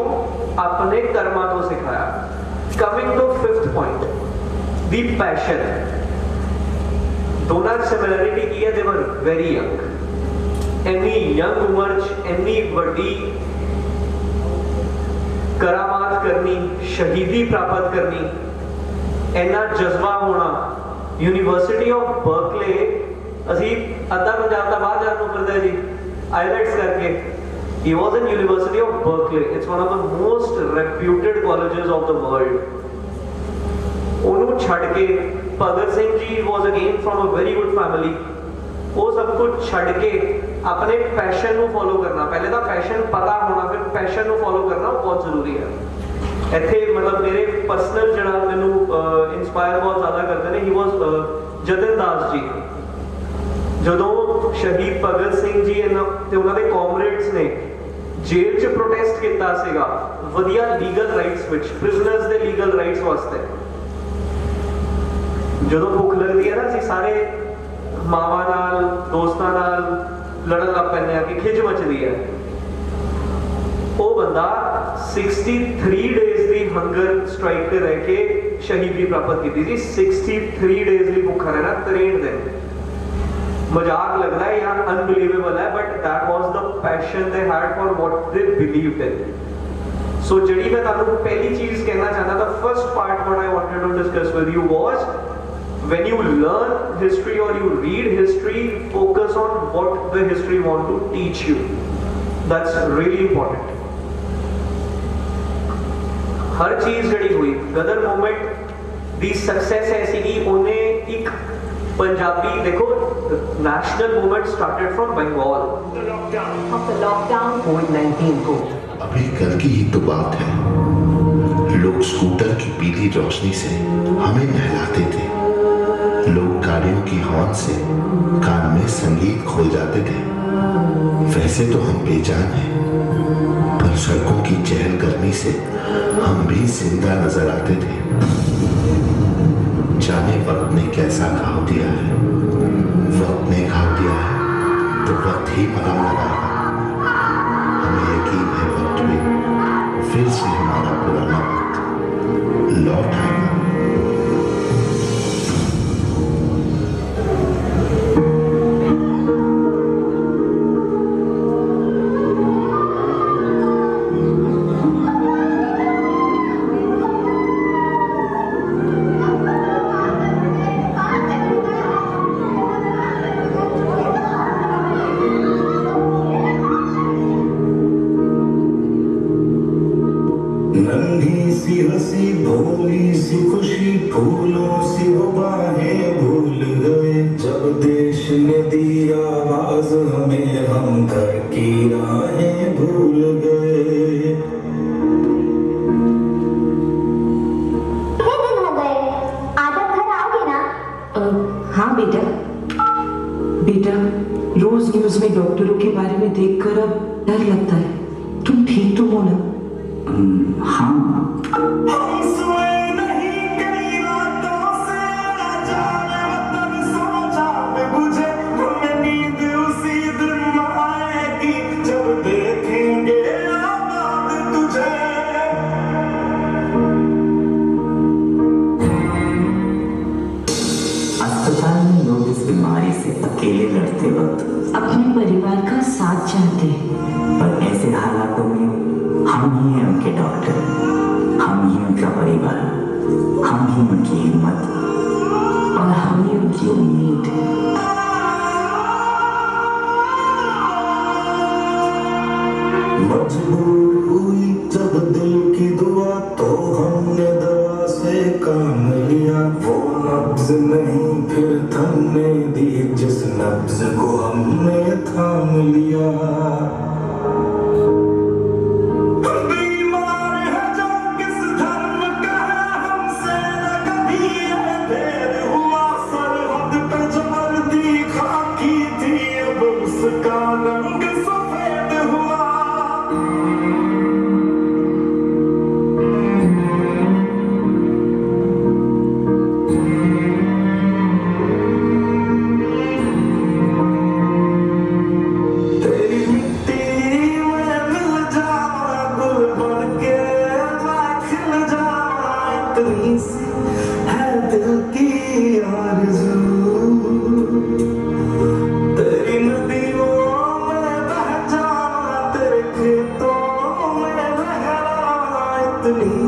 अपने कर्मा तो सिखाया। Coming to fifth point, the passion। दोनों सिमिलरिटी की है, they were very young। ਇੰਨੀ ਯੰਗ ਉਮਰ 'ਚ ਇੰਨੀ ਵੱਡੀ करामात करनी, शहीदी प्राप्त करनी, इन्ना जज्बा होना। यूनिवर्सिटी ऑफ बर्कले असी अद्धा पंजाब का बाहर जाने को फिरदा जी आईलेट्स करके। He was in University of Berkeley. It's one of the most reputed colleges of the world. ਉਹਨੂੰ ਛੱਡ ਕੇ Bhagat Singh ji was again from a very good family. ਉਹ ਸਭ ਕੁਝ ਛੱਡ ਕੇ ਆਪਣੇ ਪੈਸ਼ਨ ਨੂੰ ਫੋਲੋ ਕਰਨਾ, ਪਹਿਲੇ ਤਾਂ ਪੈਸ਼ਨ ਪਤਾ ਹੋਣਾ, ਫਿਰ ਪੈਸ਼ਨ ਨੂੰ ਫੋਲੋ ਕਰਨਾ ਬਹੁਤ ਜ਼ਰੂਰੀ ਹੈ। ਇੱਥੇ ਮਤਲਬ ਮੇਰੇ ਪਰਸਨਲ ਜਿਹੜਾ ਮੈਨੂੰ ਇਨਸਪਾਇਰ ਬਹੁਤ ਜ਼ਿਆਦਾ ਕਰਦੇ ਨੇ, ਹੀ ਵਾਸ ਜਤਨ ਦਾਸ ਜੀ। ਜਦੋਂ ਸ਼ਹੀਦ ਭਗਤ ਸਿੰਘ ਜੀ ਤੇ ਉਹਨਾਂ ਦੇ ਕਾਮਰੇਡਸ ਨੇ ਜੇਲ੍ਹ 'ਚ ਪ੍ਰੋਟੈਸਟ ਕੀਤਾ ਸੀਗਾ ਵਧੀਆ ਲੀਗਲ ਰਾਈਟਸ ਵਿੱਚ, ਪ੍ਰਿਜ਼ਨਰਸ ਦੇ ਲੀਗਲ ਰਾਈਟਸ ਵਾਸਤੇ, ਜਦੋਂ ਭੁੱਖ ਲੱਗਦੀ ਹੈ ਨਾ ਅਸੀਂ ਸਾਰੇ ਮਾਵਾਂ ਨਾਲ ਦੋਸਤਾਂ ਨਾਲ ਲੜਨ ਲੱਗ ਪੈਂਦੇ ਆ ਕਿ ਖਿੱਚ ਮਚਦੀ ਹੈ। ਉਹ ਬੰਦਾ 63 ਡੇਜ਼ ਦੀ ਹੰਗਰ ਸਟ੍ਰਾਈਕ ਤੇ ਰਹਿ ਕੇ ਸ਼ਹੀਦੀ ਪ੍ਰਾਪਤ ਕੀਤੀ ਸੀ। 63 ਡੇਜ਼ ਲਈ ਭੁੱਖਾ ਰਹਿਣਾ, 63 ਦਿਨ। ਮਜ਼ਾਕ ਲੱਗਦਾ ਹੈ ਜਾਂ ਅਨਬਿਲੀਵੇਬਲ ਹੈ, but that was the passion they had for what they believed in. ਸੋ ਜਿਹੜੀ ਮੈਂ ਤੁਹਾਨੂੰ ਪਹਿਲੀ ਚੀਜ਼ ਕਹਿਣਾ ਚਾਹੁੰਦਾ, the first part what I wanted to discuss with you was when you learn history or you read history, focus on what the history want to teach you. That's really important. हर चीज जड़ी हुई गदर movement दी success ऐसी की उन्हें एक पंजाबी देखो national movement started from Bengal after lockdown कोविड-19 को। अभी कल की ही तो बात है, लोग स्कूटर की पीली रोशनी से हमें नहलाते थे, लोग गाड़ियों की हॉर्न से कान में संगीत खोल जाते थे। वैसे तो हम बेजान हैं, पर सड़कों की चहलकदमी से हम भी जिंदा नजर आते थे। जाने वक्त ने कैसा घाव दिया है, वक्त ने घाव दिया है तो वक्त ही मलहम लगाएगा। हमें यकीन है वक्त में फिर से हमारा पुराना वक्त लौट आएगा। हंसी भोली सी खुशी फूलों सी वो बाहें भूल गए, जब देश ने दी आवाज हमें हम घर की राहें भूल गए। हाँ बेटा, रोज न्यूज में डॉक्टरों के बारे में देखकर अब डर लगता है। तुम ठीक तो हो ना? हाँ। अस्पताल में लोग इस बीमारी से अकेले लड़ते वक्त अपने परिवार का साथ चाहते हैं, पर ऐसे हालातों में हम ही हैं उनके डॉक्टर, हम ही उनका परिवार, हम ही उनकी हिम्मत और हम ही उनकी उम्मीद। मजबूर हुई जब दिल की दुआ तो हमने दवा से काम लिया, वो नब्ज नहीं फिर थमने दी जिस नब्ज को हमने थाम लिया।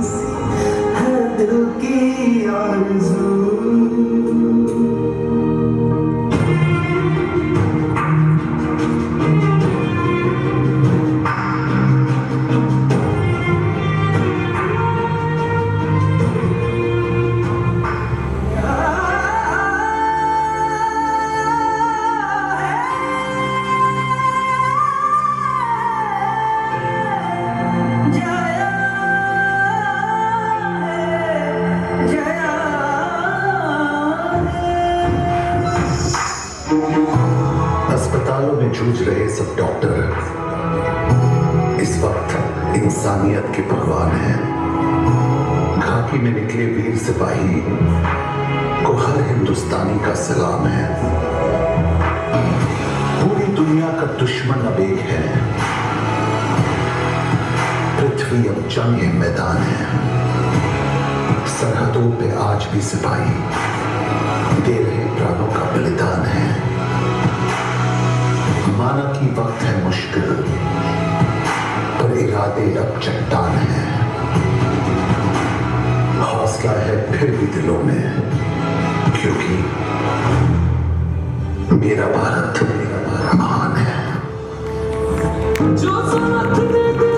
है दिल की आरज़ू। अस्पतालों में जूझ रहे सब डॉक्टर इस वक्त इंसानियत के भगवान हैं। खाकी में निकले वीर सिपाही को हर हिंदुस्तानी का सलाम है। पूरी दुनिया का दुश्मन अब एक है, पृथ्वी अब जंग मैदान है। सरहदों पे आज भी सिपाही दे रहे प्राणों का बलिदान है। माना कि वक्त है मुश्किल पर इरादे अब चट्टान है। हौसला है फिर भी दिलों में, क्योंकि मेरा भारत महान है। जो साथ दे